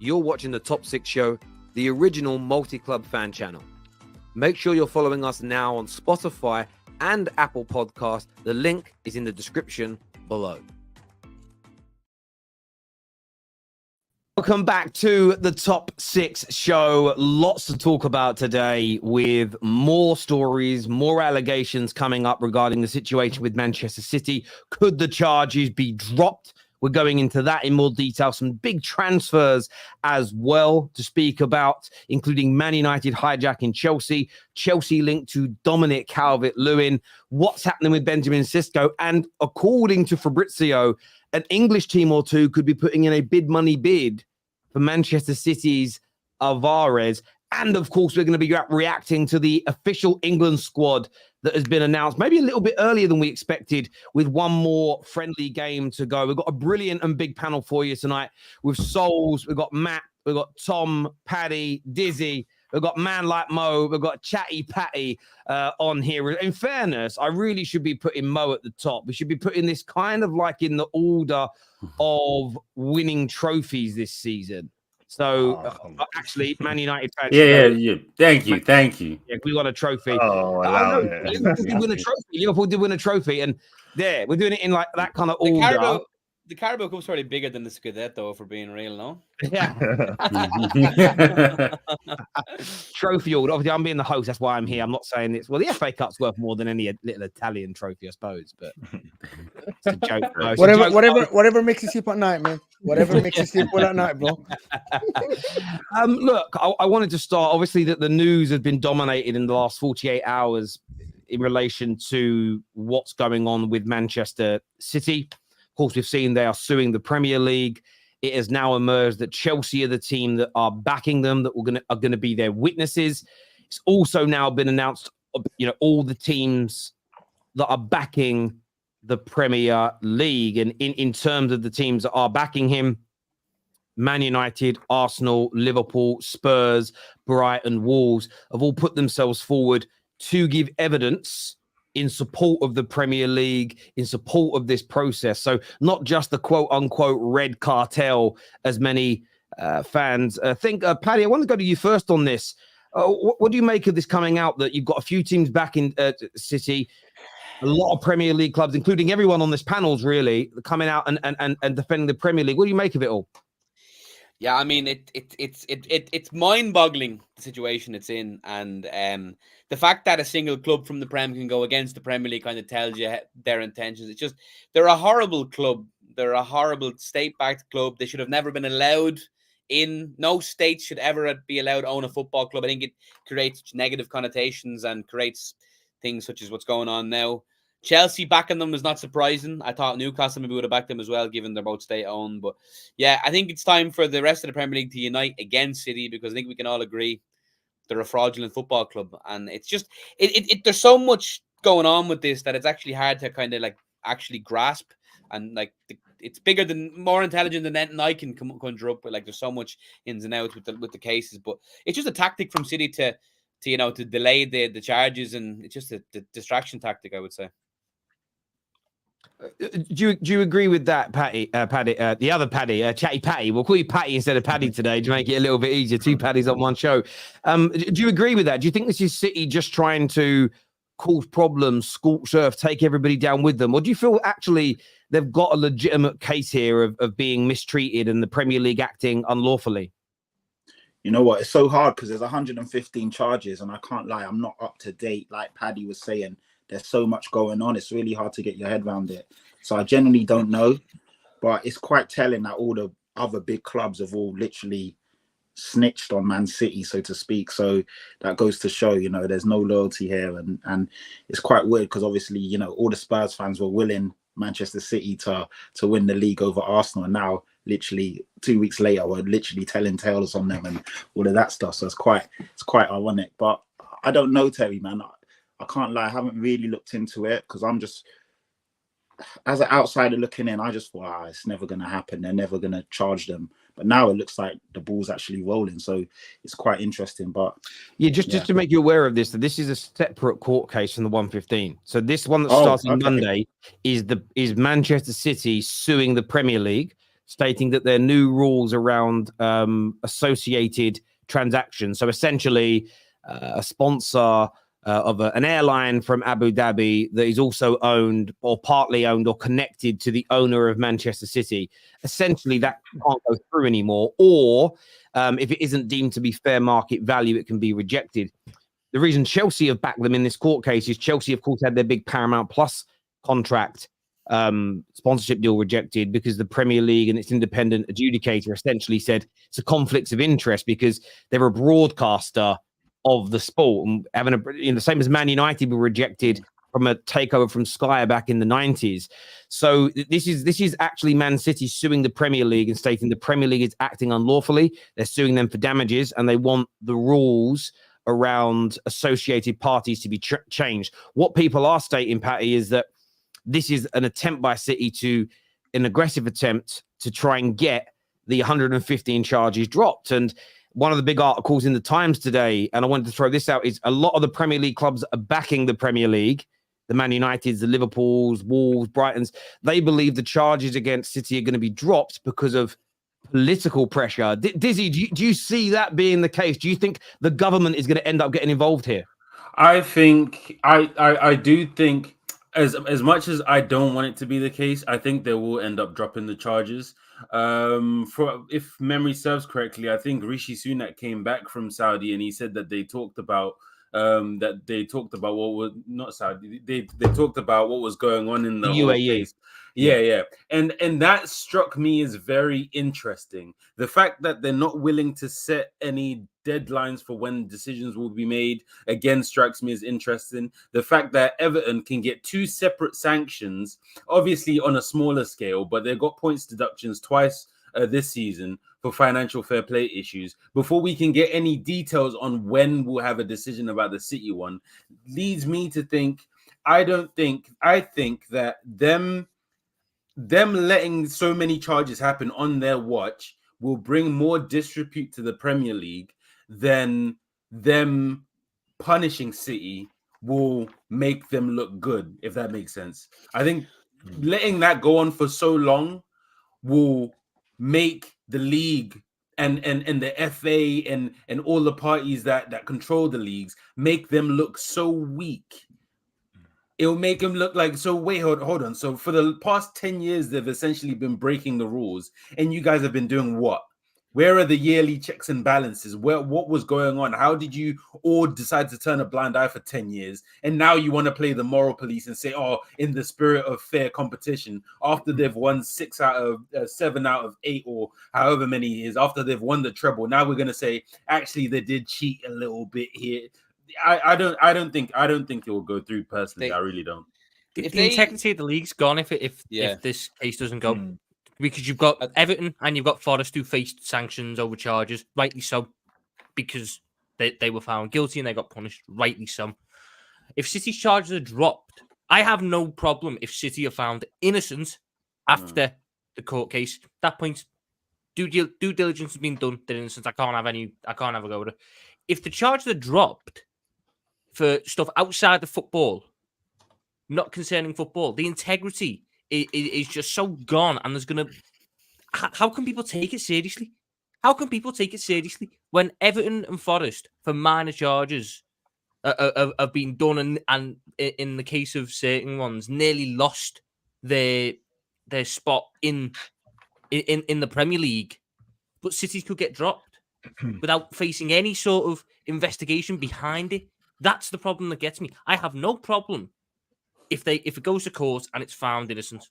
you're watching the Top 6 Show, the original multi-club fan channel. Make sure you're following us now on Spotify and Apple Podcasts. The link is in the description below. Welcome back to the Top 6 Show. Lots to talk about today with more stories, more allegations coming up regarding the situation with Manchester City. Could the charges be dropped? We're going into that in more detail. Some big transfers as well to speak about, including Man United hijacking Chelsea, Chelsea linked to Dominic Calvert-Lewin, what's happening with Benjamin Sesko, and according to Fabrizio, an English team or two could be putting in a bid money bid for Manchester City's Alvarez. And of course, we're going to be reacting to the official England squad that has been announced, maybe a little bit earlier than we expected, with one more friendly game to go. We've got a brilliant and big panel for you tonight with Sulz, we've got Matt, we've got Tom, Paddy, Dizzy, we've got Man Like Mo, we've got Chatty Patty on here. In fairness, I really should be putting Mo at the top. We should be putting this kind of like in the order of winning trophies this season. So, actually, Man United fans. Yeah. Thank you. Yeah, we got a trophy. Liverpool did win a trophy, and there we're doing it in like that kind of order. The Carabao Cup's probably bigger than the Scudetto, for being real, no? Yeah. Trophy order. Obviously, I'm being the host. That's why I'm here. I'm not saying it's... Well, the FA Cup's worth more than any little Italian trophy, I suppose. But it's a joke. Whatever makes you sleep at night, man. Whatever makes you sleep well at night, bro. Look, I wanted to start. Obviously, that the news has been dominated in the last 48 hours in relation to what's going on with Manchester City. Of course, we've seen they are suing the Premier League. It has now emerged that Chelsea are the team that are backing them, that are going to be their witnesses. It's also now been announced, all the teams that are backing the Premier League. And in terms of the teams that are backing him, Man United, Arsenal, Liverpool, Spurs, Brighton, Wolves have all put themselves forward to give evidence in support of the Premier League, in support of this process. So not just the quote-unquote red cartel, as many fans think. Paddy, I want to go to you first on this. What do you make of this coming out that you've got a few teams back in City, a lot of Premier League clubs, including everyone on this panel's really, coming out and defending the Premier League? What do you make of it all? Yeah, I mean, it's mind-boggling, the situation it's in, and the fact that a single club from the Prem can go against the Premier League kind of tells you their intentions. It's just, they're a horrible club. They're a horrible state-backed club. They should have never been allowed in. No state should ever be allowed to own a football club. I think it creates negative connotations and creates things such as what's going on now. Chelsea backing them is not surprising. I thought Newcastle maybe would have backed them as well, given they're both state-owned. But yeah, I think it's time for the rest of the Premier League to unite against City, because I think we can all agree they're a fraudulent football club. And it's just, there's so much going on with this that it's actually hard to kind of like actually grasp. And like, it's bigger than, more intelligent than anything I can conjure up with. Like, there's so much ins and outs with the cases. But it's just a tactic from City to delay the charges, and it's just a distraction tactic, I would say. Do you agree with that, Paddy? The other Paddy, Chatty Patty. We'll call you Patty instead of Paddy today to make it a little bit easier. Two Paddies on one show. Do you agree with that? Do you think this is City just trying to cause problems, scorch earth, take everybody down with them? Or do you feel actually they've got a legitimate case here of being mistreated and the Premier League acting unlawfully? You know what? It's so hard because there's 115 charges, and I can't lie, I'm not up to date. Like Paddy was saying, there's so much going on. It's really hard to get your head around it. So I genuinely don't know, but it's quite telling that all the other big clubs have all literally snitched on Man City, so to speak. So that goes to show, there's no loyalty here. And it's quite weird because obviously, all the Spurs fans were willing Manchester City to win the league over Arsenal. And now literally 2 weeks later, we're literally telling tales on them and all of that stuff. So it's quite ironic. But I don't know, Terry, man. I can't lie, I haven't really looked into it because I'm just, as an outsider looking in, I just thought, it's never going to happen. They're never going to charge them. But now it looks like the ball's actually rolling. So it's quite interesting. But yeah, just to make you aware of this, that this is a separate court case from the 115. So this one that starts on Monday is Manchester City suing the Premier League, stating that there are new rules around associated transactions. So essentially, a sponsor of an airline from Abu Dhabi that is also owned or partly owned or connected to the owner of Manchester City. Essentially, that can't go through anymore. Or if it isn't deemed to be fair market value, it can be rejected. The reason Chelsea have backed them in this court case is Chelsea, of course, had their big Paramount Plus contract sponsorship deal rejected because the Premier League and its independent adjudicator essentially said it's a conflict of interest because they're a broadcaster of the sport, and having the same as Man United were rejected from a takeover from Sky back in the 90s. So this is actually Man City suing the Premier League and stating the Premier League is acting unlawfully. They're suing them for damages, and they want the rules around associated parties to be changed. What people are stating, Patty, is that this is an attempt by City an aggressive attempt to try and get the 115 charges dropped. And one of the big articles in the Times today, and I wanted to throw this out, is a lot of the Premier League clubs are backing the Premier League, the Man Uniteds, the Liverpools, Wolves, Brightons. They believe the charges against City are going to be dropped because of political pressure. Dizzy, do you see that being the case? Do you think the government is going to end up getting involved here? I think I do think as much as I don't want it to be the case, I think they will end up dropping the charges. For if memory serves correctly, I think Rishi Sunak came back from Saudi and he said that they talked about what was not Saudi. They talked about what was going on in the UAE. Yeah. And that struck me as very interesting. The fact that they're not willing to set any deadlines for when decisions will be made, again, strikes me as interesting. The fact that Everton can get 2 separate sanctions, obviously on a smaller scale, but they've got points deductions twice this season for financial fair play issues. Before we can get any details on when we'll have a decision about the City one, leads me to think, I think that them letting so many charges happen on their watch will bring more disrepute to the Premier League than them punishing City will make them look good, if that makes sense. I think letting that go on for so long will make the league and the FA and all the parties that control the leagues, make them look so weak. It'll make them look like, so wait, hold on. So for the past 10 years, they've essentially been breaking the rules, and you guys have been doing what? Where are the yearly checks and balances? What was going on? How did you all decide to turn a blind eye for 10 years? And now you want to play the moral police and say, oh, in the spirit of fair competition, after they've won 7 out of 8 or however many it is, after they've won the treble, now we're going to say, actually, they did cheat a little bit here. I don't think it will go through personally. I really don't. The integrity of the league's gone if this case doesn't go. Because you've got Everton and you've got Forest who faced sanctions over charges, rightly so, because they were found guilty and they got punished, rightly so. If City's charges are dropped, I have no problem if City are found innocent after the court case. At that point, due diligence has been done. They're innocent. I can't have a go with it. If the charges are dropped for stuff outside of football, not concerning football, the integrity is just so gone, and there's gonna. How can people take it seriously? How can people take it seriously when Everton and Forest, for minor charges, have been done, and in the case of certain ones, nearly lost their spot in the Premier League, but City could get dropped without facing any sort of investigation behind it? That's the problem that gets me. I have no problem if it goes to court and it's found innocent.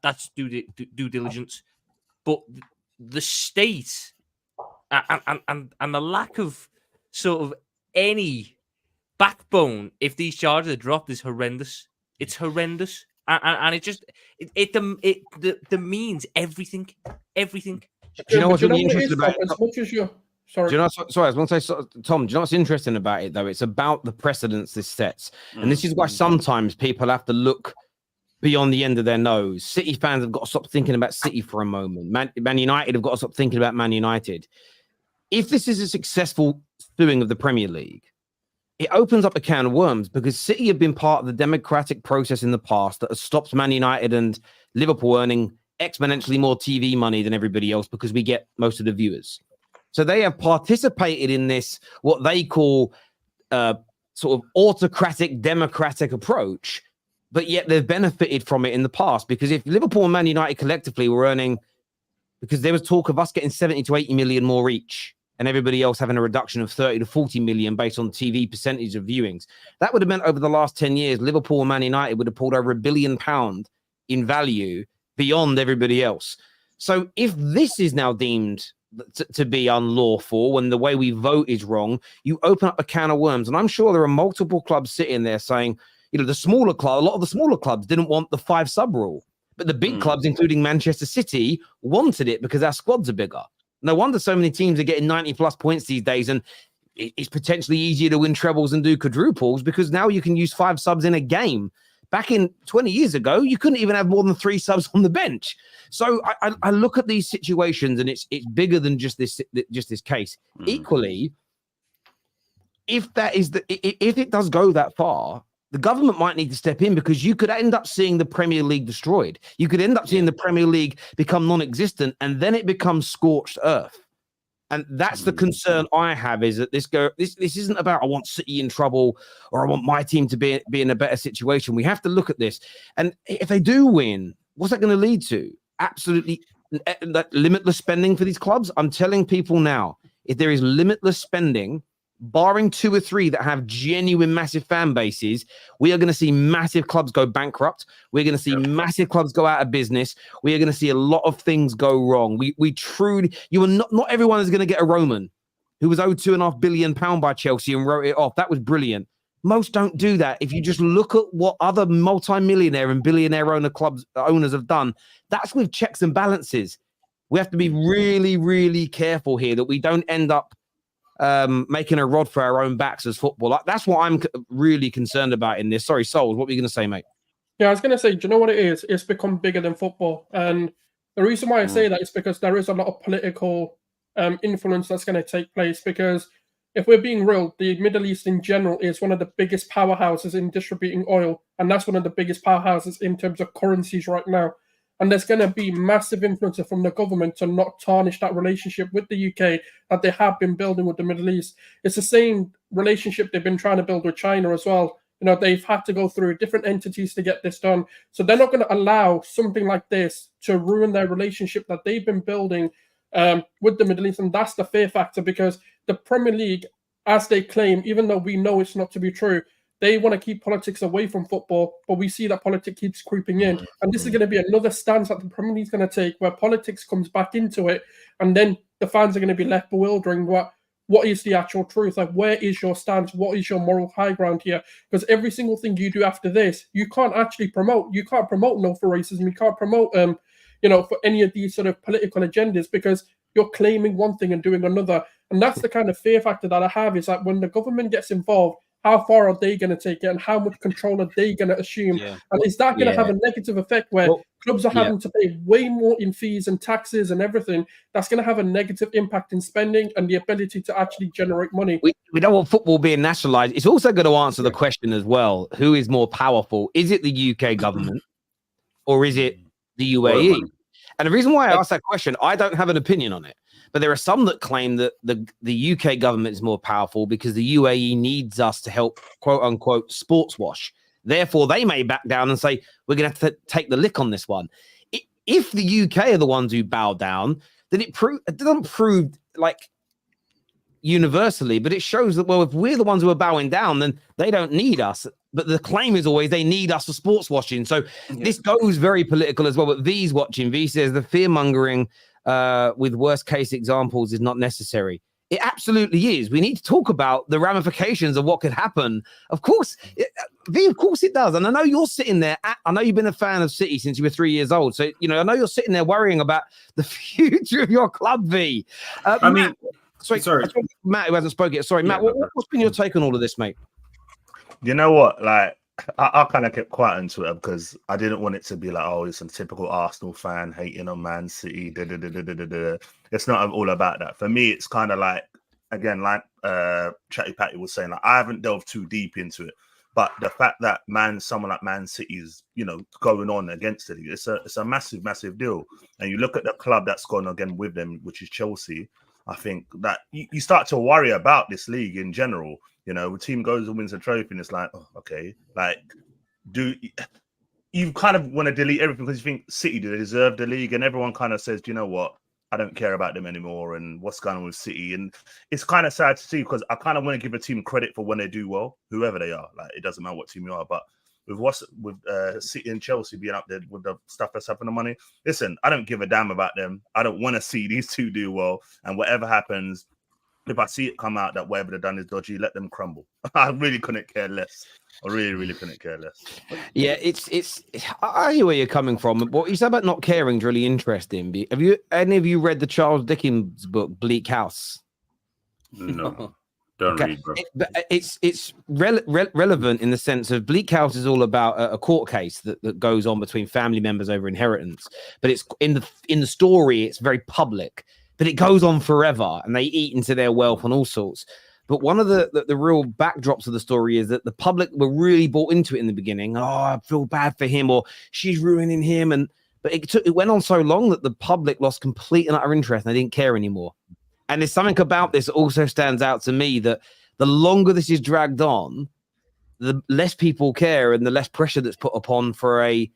That's due diligence. But the state and the lack of sort of any backbone, if these charges are dropped, is horrendous. It's horrendous, and it demeans everything. Everything. Do you know what's really interesting about it? As much as you. Sorry. Do you know, sorry, I was going to say, Tom, do you know what's interesting about it, though? It's about the precedents this sets. And this is why sometimes people have to look beyond the end of their nose. City fans have got to stop thinking about City for a moment. Man United have got to stop thinking about Man United. If this is a successful suing of the Premier League, it opens up a can of worms, because City have been part of the democratic process in the past that has stopped Man United and Liverpool earning exponentially more TV money than everybody else because we get most of the viewers. So they have participated in this, what they call sort of autocratic, democratic approach, but yet they've benefited from it in the past. Because if Liverpool and Man United collectively were earning, because there was talk of us getting 70 to 80 million more each, and everybody else having a reduction of 30 to 40 million based on TV percentage of viewings, that would have meant over the last 10 years, Liverpool and Man United would have pulled over £1 billion in value beyond everybody else. So if this is now deemed to be unlawful when the way we vote is wrong, you open up a can of worms. And I'm sure there are multiple clubs sitting there saying, a lot of the smaller clubs didn't want the 5-sub rule, but the big clubs, including Manchester City, wanted it because our squads are bigger. No wonder so many teams are getting 90 plus points these days, and it's potentially easier to win trebles and do quadruples because now you can use 5 subs in a game. Back in 20 years ago, you couldn't even have more than 3 subs on the bench. So I look at these situations, and it's bigger than just this case. Equally, if it does go that far, the government might need to step in, because you could end up seeing the Premier League destroyed. You could end up seeing the Premier League become non-existent, and then it becomes scorched earth. And that's the concern I have, is that this isn't about I want City in trouble or I want my team to be in a better situation. We have to look at this. And if they do win, what's that going to lead to? Absolutely limitless spending for these clubs. I'm telling people now, if there is limitless spending, barring 2 or 3 that have genuine massive fan bases, we are going to see massive clubs go bankrupt. We're going to see massive clubs go out of business. We are going to see a lot of things go wrong. We truly, not everyone is going to get a Roman who was owed £2.5 billion by Chelsea and wrote it off. That was brilliant. Most don't do that. If you just look at what other multi-millionaire and billionaire owners have done, that's with checks and balances. We have to be really, really careful here that we don't end up making a rod for our own backs as football. That's what I'm really concerned about in this. Sorry, Sulz, what were you going to say, mate? Yeah, I was going to say, do you know what it is? It's become bigger than football. And the reason why I say that is because there is a lot of political influence that's going to take place. Because if we're being real, the Middle East in general is one of the biggest powerhouses in distributing oil. And that's one of the biggest powerhouses in terms of currencies right now. And there's going to be massive influence from the government to not tarnish that relationship with the UK that they have been building with the Middle East. It's the same relationship they've been trying to build with China as well. They've had to go through different entities to get this done. So they're not going to allow something like this to ruin their relationship that they've been building with the Middle East. And that's the fear factor, because the Premier League, as they claim, even though we know it's not to be true, they want to keep politics away from football, but we see that politics keeps creeping in. And this is going to be another stance that the Premier League is going to take, where politics comes back into it, and then the fans are going to be left bewildering. What is the actual truth? Like, where is your stance? What is your moral high ground here? Because every single thing you do after this, you can't actually promote. You can't promote no for racism. You can't promote, for any of these sort of political agendas, because you're claiming one thing and doing another. And that's the kind of fear factor that I have, is that when the government gets involved, how far are they going to take it, and how much control are they going to assume? And is that going to have a negative effect where clubs are having to pay way more in fees and taxes and everything? That's going to have a negative impact in spending and the ability to actually generate money. We don't want football being nationalised. It's also going to answer the question as well, who is more powerful? Is it the UK government or is it the UAE? And the reason why I asked that question, I don't have an opinion on it. But there are some that claim that the UK government is more powerful because the UAE needs us to help, quote unquote, sports wash. Therefore, they may back down and say, we're going to have to take the lick on this one. If the UK are the ones who bow down, then it doesn't prove like universally, but it shows that, well, if we're the ones who are bowing down, then they don't need us. But the claim is always they need us for sports washing. So this goes very political as well. But V's watching. V says the fear mongering with worst case examples is not necessary. It absolutely is. We need to talk about the ramifications of what could happen. Of course, V, of course it does. And I know you're sitting there. I know you've been a fan of City since you were 3 years old. So, I know you're sitting there worrying about the future of your club, V. Sorry, Matt, who hasn't spoken yet. Sorry, Matt, what's been your take on all of this, mate? You know what? Like, I kind of kept quiet on Twitter because I didn't want it to be like, oh, it's a typical Arsenal fan hating on Man City. It's not all about that. For me, it's kind of like, again, like Chatty Patty was saying, like, I haven't delved too deep into it. But the fact that someone like Man City is, going on against it, it's a massive, massive deal. And you look at the club that's gone again with them, which is Chelsea. I think that you start to worry about this league in general. The team goes and wins a trophy, and it's like, oh, okay, like, you kind of want to delete everything because you think City, do they deserve the league? And everyone kind of says, you know what? I don't care about them anymore, and what's going on with City. And it's kind of sad to see because I kind of want to give a team credit for when they do well, whoever they are. Like, it doesn't matter what team you are, but with City and Chelsea being up there with the stuff that's happening to money, listen, I don't give a damn about them. I don't want to see these two do well, and whatever happens, if I see it come out that whatever they've done is dodgy, let them crumble. I really couldn't care less. I really couldn't care less. Yeah, it's. I hear where you're coming from. What you said about not caring is really interesting. Have any of you read the Charles Dickens book Bleak House? No, don't read. Bro. It's relevant in the sense of Bleak House is all about a court case that goes on between family members over inheritance. But it's in the story, it's very public. But it goes on forever, and they eat into their wealth and all sorts. But one of the real backdrops of the story is that the public were really bought into it in the beginning. Oh, I feel bad for him, or she's ruining him. But it went on so long that the public lost complete and utter interest, and they didn't care anymore. And there's something about this that also stands out to me, that the longer this is dragged on, the less people care and the less pressure that's put upon for a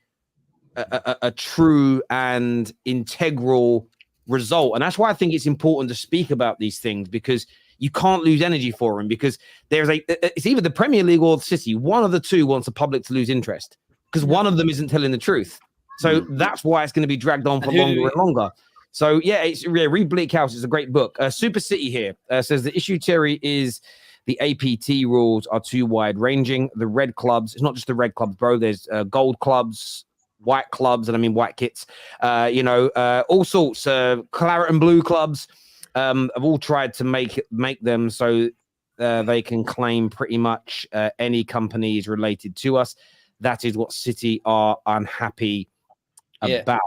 true and integral result. And that's why I think it's important to speak about these things, because you can't lose energy for them, because it's either the Premier League or the City. One of the two wants the public to lose interest because one of them isn't telling the truth. So that's why it's going to be dragged on for longer and longer. So read Bleak House. It's a great book. Super City here says the issue, Terry, is the APT rules are too wide ranging. The red clubs, it's not just the red clubs, bro. There's gold clubs, white clubs, and I mean white kits, all sorts of claret and blue clubs have all tried to make them so they can claim pretty much any companies related to us. That is what City are unhappy about.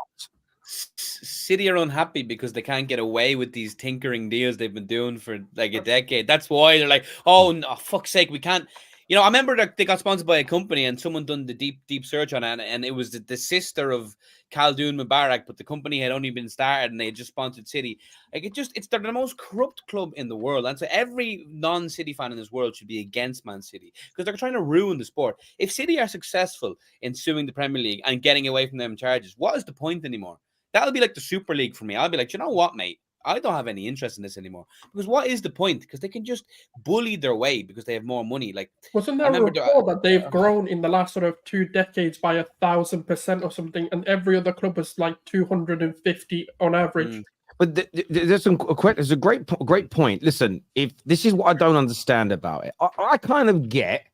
City are unhappy because they can't get away with these tinkering deals they've been doing for like a decade. That's why they're like, oh, no, fuck's sake, we can't. I remember that they got sponsored by a company and someone done the deep search on it, and it was the sister of Khaldoon Mubarak, but the company had only been started and they had just sponsored City. Like they're the most corrupt club in the world, and so every non-City fan in this world should be against Man City because they're trying to ruin the sport. If City are successful in suing the Premier League and getting away from them charges, what is the point anymore? That'll be like the Super League for me. I'll be like, you know what, mate? I don't have any interest in this anymore, because what is the point? Because they can just bully their way because they have more money. Like, wasn't there a report that they've grown in the last sort of 2 decades by 1,000% or something, and every other club is like 250 on average? But there's a great point. Listen, if this is what I don't understand about it, I kind of get.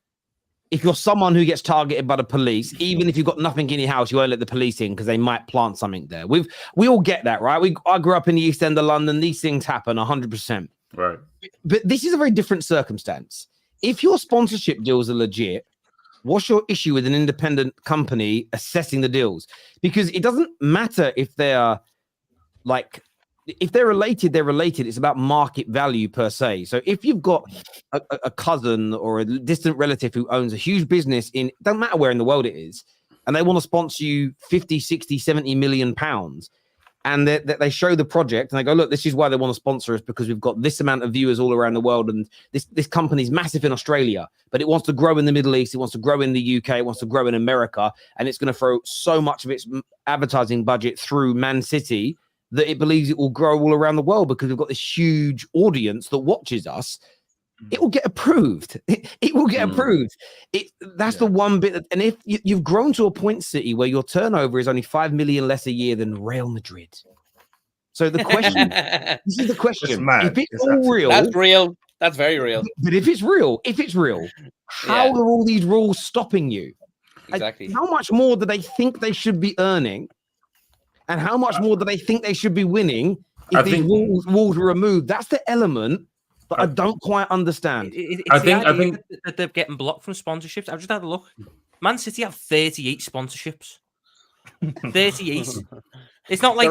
If you're someone who gets targeted by the police, even if you've got nothing in your house, you won't let the police in because they might plant something there. We all get that, right? I grew up in the East End of London. These things happen 100%. Right. But this is a very different circumstance. If your sponsorship deals are legit, what's your issue with an independent company assessing the deals? Because it doesn't matter if they're if they're related, they're related. It's about market value per se. So if you've got a cousin or a distant relative who owns a huge business it doesn't matter where in the world it is, and they want to sponsor you 50, 60, 70 million pounds, and they show the project and they go, look, this is why they want to sponsor us, because we've got this amount of viewers all around the world, and this company's massive in Australia, but it wants to grow in the Middle East, it wants to grow in the UK, it wants to grow in America, and it's going to throw so much of its advertising budget through Man City that it believes it will grow all around the world because we've got this huge audience that watches us. It will get approved. It will get approved. That's the one bit. And if you've grown to a point, City, where your turnover is only 5 million less a year than Real Madrid. So the question, this is the question. If it's all real. That's real. That's very real. But if it's real, how are all these rules stopping you? Exactly. How much more do they think they should be earning? And how much more do they think they should be winning if these walls were removed? That's the element that I don't quite understand. I think that they're getting blocked from sponsorships. I've just had a look. Man City have 38 sponsorships. 38. It's not like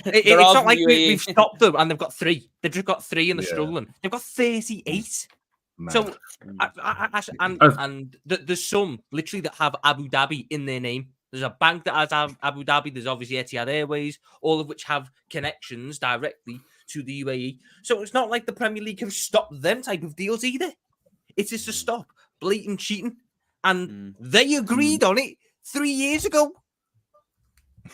it's not like we've stopped them and they've got 3. They've just got 3 and they're struggling. They've got 38. Man. So, there's some literally that have Abu Dhabi in their name. There's a bank that has Abu Dhabi. There's obviously Etihad Airways, all of which have connections directly to the UAE. So it's not like the Premier League have stopped them type of deals either. It's just to stop blatant cheating. And they agreed on it 3 years ago.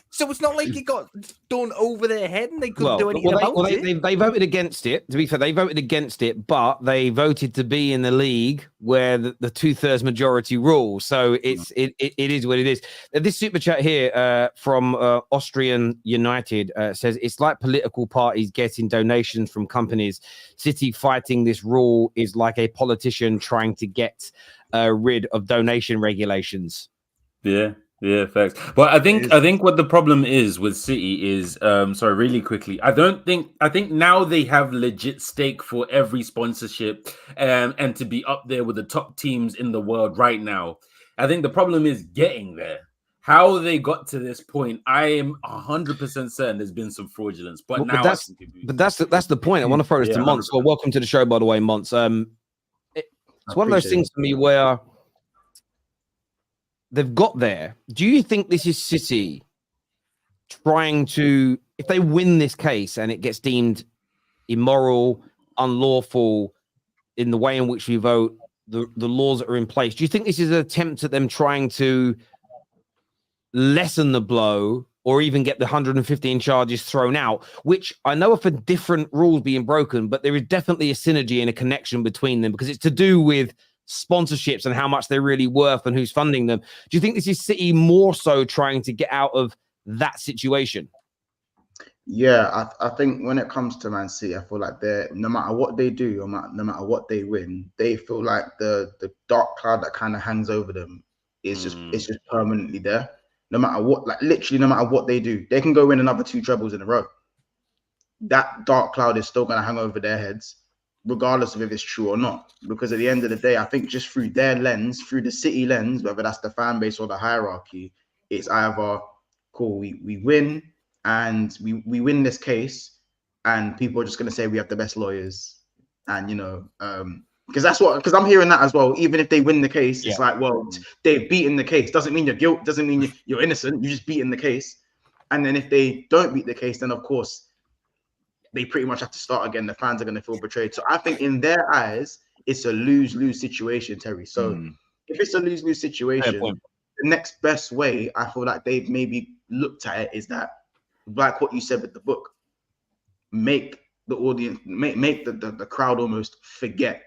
So it's not like it got done over their head and they couldn't do anything about it. They voted against it. To be fair, they voted against it, but they voted to be in the league where the 2/3 majority rules. So it is what it is. This super chat here from Austrian United says it's like political parties getting donations from companies. City fighting this rule is like a politician trying to get rid of donation regulations. Yeah, facts. But I think what the problem is with City is, really quickly, I think now they have legit stake for every sponsorship and to be up there with the top teams in the world right now. I think the problem is getting there. How they got to this point, I am 100% certain there's been some fraudulence. But that's the point. I want to throw this to Monts. Well, welcome to the show, by the way, Monts. It's one of those things for me where they've got there. Do you think this is City trying to, if they win this case and it gets deemed immoral, unlawful in the way in which we vote, the laws that are in place, do you think this is an attempt at them trying to lessen the blow or even get the 115 charges thrown out, which I know are for different rules being broken, but there is definitely a synergy and a connection between them because it's to do with sponsorships and how much they're really worth and who's funding them. Do you think this is City more so trying to get out of that situation? Yeah, I think when it comes to Man City, I feel like they're, no matter what they do or no matter what they win, they feel like the dark cloud that kind of hangs over them is just permanently there. No matter what, like literally no matter what they do, they can go win another 2 trebles in a row. That dark cloud is still going to hang over their heads, regardless of if it's true or not. Because at the end of the day, I think just through their lens, through the City lens, whether that's the fan base or the hierarchy, it's either, cool, we win and we win this case and people are just going to say we have the best lawyers. And, you know, because I'm hearing that as well. Even if they win the case, it's like, well, they've beaten the case. Doesn't mean you're guilty. Doesn't mean you're innocent. You just beaten the case. And then if they don't beat the case, then of course, they pretty much have to start again. The fans are going to feel betrayed. So I think in their eyes, it's a lose-lose situation, Terry. So if it's a lose-lose situation, the next best way I feel like they've maybe looked at it is that, like what you said with the book, make the audience, make the crowd almost forget,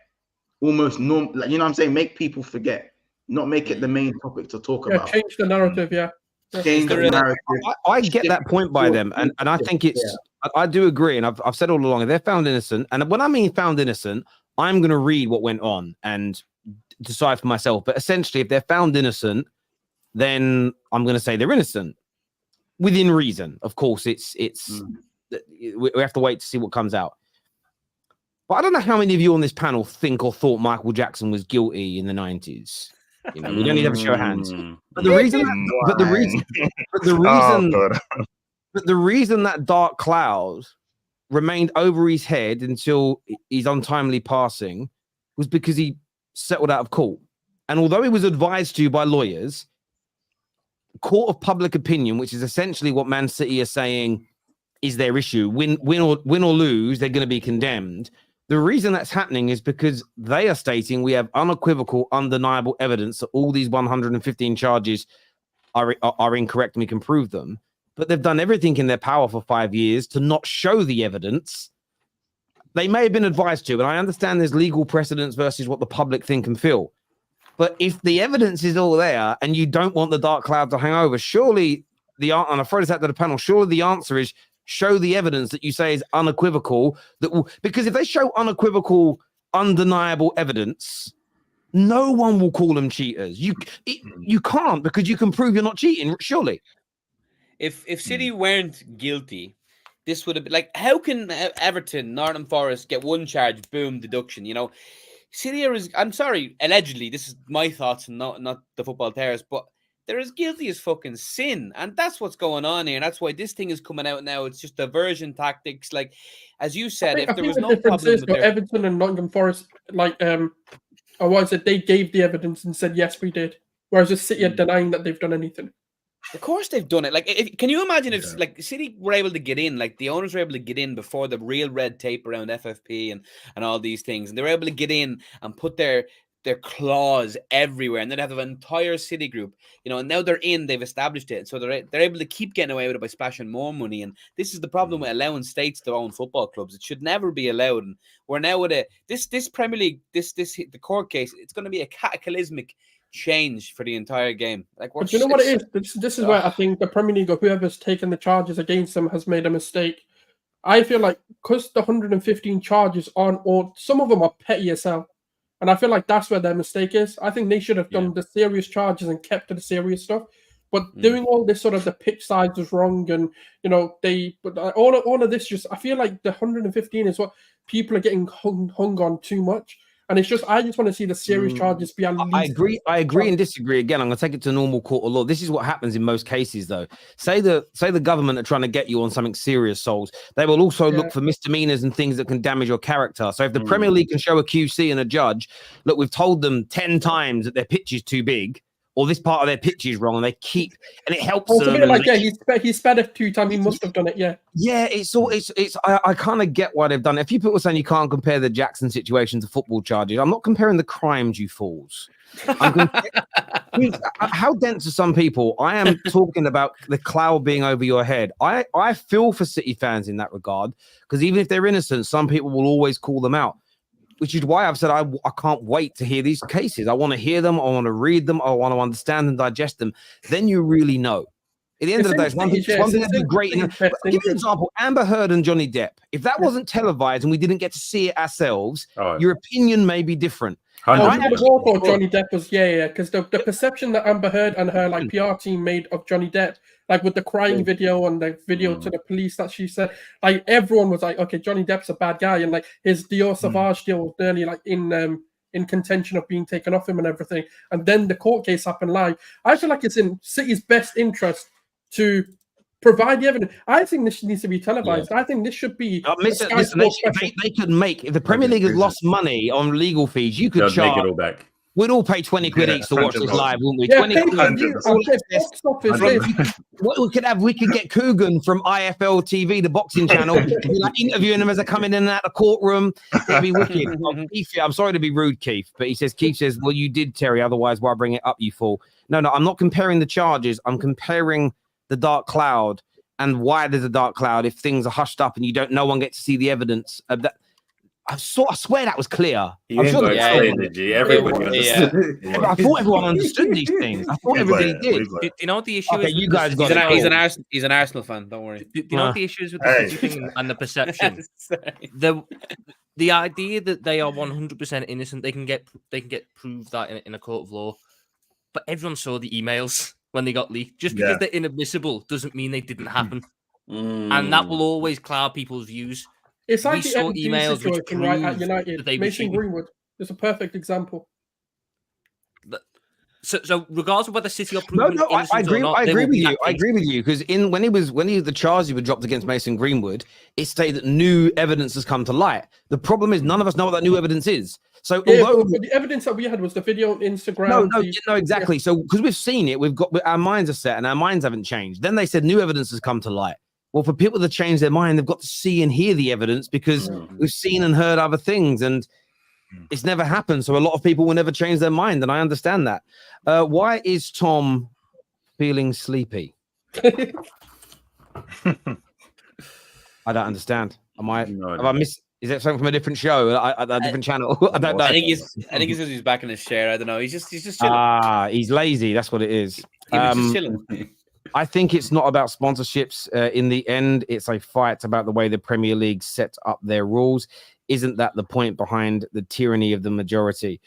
almost normal. Like, you know what I'm saying? Make people forget, not make it the main topic to talk about. Change the narrative, Change the narrative. I get that point by them, and I think it's. I do agree, and I've said all along, if they're found innocent, and when I mean found innocent, I'm going to read what went on and decide for myself. But essentially, if they're found innocent, then I'm going to say they're innocent within reason. Of course, we have to wait to see what comes out. But I don't know how many of you on this panel think or thought Michael Jackson was guilty in the 90s. You know, we don't need to have a show of hands. But the reason that dark cloud remained over his head until his untimely passing was because he settled out of court. And although he was advised to by lawyers, court of public opinion, which is essentially what Man City are saying is their issue, win or lose, they're going to be condemned. The reason that's happening is because they are stating we have unequivocal, undeniable evidence that all these 115 charges are incorrect and we can prove them. But they've done everything in their power for 5 years to not show the evidence. They may have been advised to, and I understand there's legal precedence versus what the public think and feel. But if the evidence is all there and you don't want the dark cloud to hang over, surely and I throw this out to the panel, surely the answer is show the evidence that you say is unequivocal. Because if they show unequivocal, undeniable evidence, no one will call them cheaters. You can't, because you can prove you're not cheating, surely. If City weren't guilty, this would have been like, how can Everton, Nottingham Forest get one charge, boom, deduction? You know, City I'm sorry, allegedly, this is my thoughts and not the football terrorists, but they're as guilty as fucking sin. And that's what's going on here. And that's why this thing is coming out now. It's just diversion tactics. Like, as you said, if there was no problem with Everton and Nottingham Forest, like, or was it they gave the evidence and said, yes, we did. Whereas the City are denying that they've done anything. Of course they've done it. Like, can you imagine if like City were able to get in, like the owners were able to get in before the real red tape around FFP and all these things, and they were able to get in and put their claws everywhere, and then have an entire City group, you know, and now they're in, they've established it, so they're able to keep getting away with it by splashing more money. And this is the problem with allowing states to own football clubs. It should never be allowed. And we're now with this Premier League, the court case, it's going to be a cataclysmic change for the entire game. Like, but you know what it is? This is where I think the Premier League or whoever's taken the charges against them has made a mistake. I feel like because the 115 charges aren't all, some of them are petty as hell. And I feel like that's where their mistake is. I think they should have done the serious charges and kept to the serious stuff. But doing all this sort of the pitch sides was wrong, and you know all of this just, I feel like the 115 is what people are getting hung on too much. And it's just, I just want to see the serious charges be at least. I agree and disagree. Again, I'm going to take it to normal court of law. This is what happens in most cases, though. Say the government are trying to get you on something serious, Souls. They will also look for misdemeanors and things that can damage your character. So if the Premier League can show a QC and a judge, look, we've told them 10 times that their pitch is too big, or this part of their pitch is wrong, and they keep, and it helps them. It's a bit like, he sped it 2 times. He must have done it. Yeah. I kind of get why they've done it. A few people saying you can't compare the Jackson situation to football charges. I'm not comparing the crimes, you fools. How dense are some people? I am talking about the cloud being over your head. I feel for City fans in that regard, because even if they're innocent, some people will always call them out. Which is why I've said I can't wait to hear these cases. I want to hear them. I want to read them. I want to understand and digest them. Then you really know. At the end of the day, it's one thing that'd be great. Give you an example: Amber Heard and Johnny Depp. If that wasn't televised and we didn't get to see it ourselves, your opinion may be different. I thought Johnny Depp was because the perception that Amber Heard and her like PR team made of Johnny Depp, like with the crying video and the video to the police that she said, like everyone was like, okay, Johnny Depp's a bad guy, and like his Dior Sauvage deal was nearly like in contention of being taken off him and everything. And then the court case happened live. I feel like it's in City's best interest to provide the evidence. I think this needs to be televised. I think this should be. They could make, if the Premier League has lost money on legal fees, you could charge. Make it all back. We'd all pay 20 quid each to watch this live, wouldn't we? Yeah, 20 quid. We could get Coogan from IFL TV, the boxing channel, like interviewing them as they're coming in and out of the courtroom. It'd be wicked. Keith, I'm sorry to be rude, Keith, but Keith says, well, you did, Terry, otherwise why bring it up, you fool? No, I'm not comparing the charges. I'm comparing the dark cloud and why there's a dark cloud if things are hushed up and no one gets to see the evidence of that. I swear that was clear. I'm sure everybody understood. I thought everyone understood these things. I thought everybody did. Do you know what the issue is? You guys got it. He's an Arsenal fan. Don't worry. Do you know what the issue is with the thing and the perception? The idea that they are 100% innocent, they can get proved that in a court of law. But everyone saw the emails when they got leaked. Just because they're inadmissible doesn't mean they didn't happen, and that will always cloud people's views. It's like the emails situation right at United. Mason Greenwood is a perfect example. So regardless of whether City are proven I agree with you. I agree with you because when the charges were dropped against Mason Greenwood, it stated that new evidence has come to light. The problem is none of us know what that new evidence is. So although the evidence that we had was the video on Instagram. No, exactly. Yeah. So because we've seen it, our minds are set and our minds haven't changed. Then they said new evidence has come to light. Well, for people to change their mind, they've got to see and hear the evidence because we've seen and heard other things, and it's never happened. So a lot of people will never change their mind, and I understand that. Why is Tom feeling sleepy? I don't understand. Have I missed? Is that something from a different show, a different channel? I don't know. I think he's back in his chair. I don't know. He's just chilling. He's lazy. That's what it is. He's just chilling. I think it's not about sponsorships. In the end, it's a fight about the way the Premier League set up their rules. Isn't that the point behind the tyranny of the majority?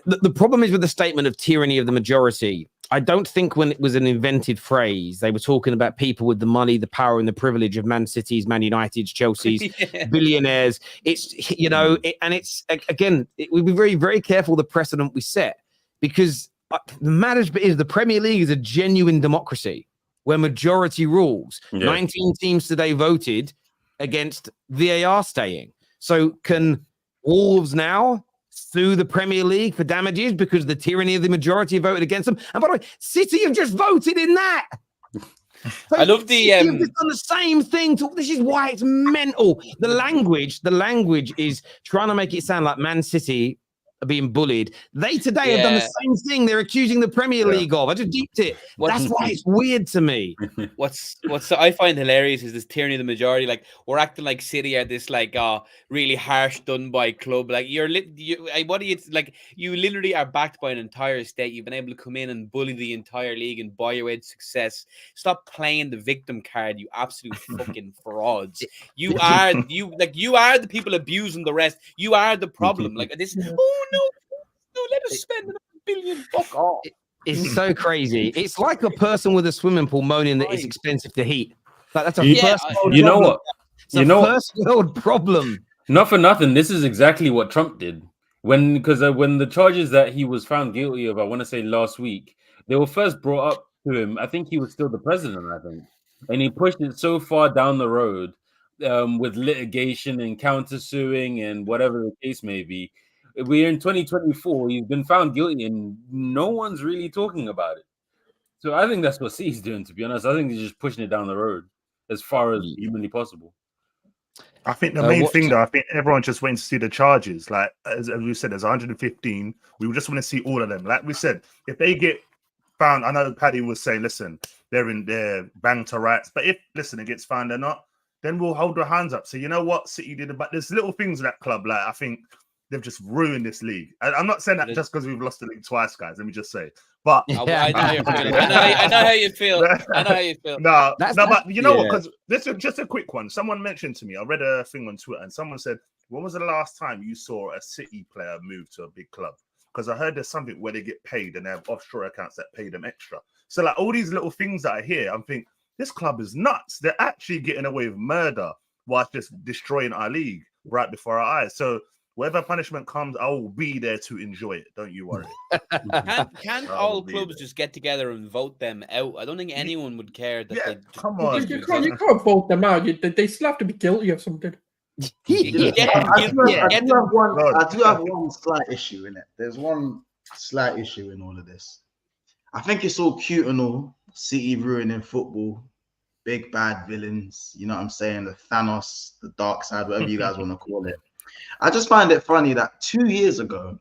The problem is with the statement of tyranny of the majority. I don't think when it was an invented phrase, they were talking about people with the money, the power, and the privilege of Man City's, Man United's, Chelsea's, billionaires. It's, and it's, again, we'd be very, very careful the precedent we set because the matters is the Premier League is a genuine democracy where majority rules. 19 teams today voted against VAR staying. So can Wolves now sue the Premier League for damages because the tyranny of the majority voted against them? And by the way, City have just voted in that. So I love the you've just done the same thing. This is why it's mental. The language is trying to make it sound like Man City are being bullied. They today have done the same thing. They're accusing the Premier League of. I just deeped it. That's why it's weird to me. What's I find hilarious is this tyranny of the majority. Like, we're acting like City are this like really harsh done by club. Like you literally are backed by an entire state. You've been able to come in and bully the entire league and buy your way to success. Stop playing the victim card, you absolute fucking frauds. You are the people abusing the rest. You are the problem. Like this. No, let us spend $1 billion. Fuck off. It's so crazy. It's like a person with a swimming pool moaning that it's expensive to heat. Like that's a first world you know problem. what? You know first world problem. Not for nothing. This is exactly what Trump did when the charges that he was found guilty of, I want to say last week, they were first brought up to him. I think he was still the president. I think, and he pushed it so far down the road with litigation and countersuing and whatever the case may be. We're in 2024. He's been found guilty, and no one's really talking about it. So I think that's what C's doing. To be honest, I think he's just pushing it down the road as far as humanly possible. I think the main thing, though, I think everyone's just waiting to see the charges. Like as we said, there's 115. We just want to see all of them. Like we said, if they get found, I know Paddy was saying, listen, they're in their bang to rights. But if it gets found or not, then we'll hold our hands up. So you know what City did about there's little things in that club. Like I think. They've just ruined this league. I'm not saying that just because we've lost the league twice, guys. Let me just say. But I know how you feel. No, but you know what? Because this is just a quick one. Someone mentioned to me, I read a thing on Twitter, and someone said, when was the last time you saw a City player move to a big club? Because I heard there's something where they get paid and they have offshore accounts that pay them extra. So like all these little things that I hear, I'm thinking, this club is nuts. They're actually getting away with murder whilst just destroying our league right before our eyes. So whatever punishment comes, I will be there to enjoy it. Don't you worry. Can't all clubs just get together and vote them out? I don't think anyone would care that they come on. You can't vote them out. They still have to be guilty of something. I do have one slight issue in it. There's one slight issue in all of this. I think it's all cute and all. City ruining football, big bad villains. You know what I'm saying? The Thanos, the dark side, whatever you guys want to call it. I just find it funny that 2 years ago,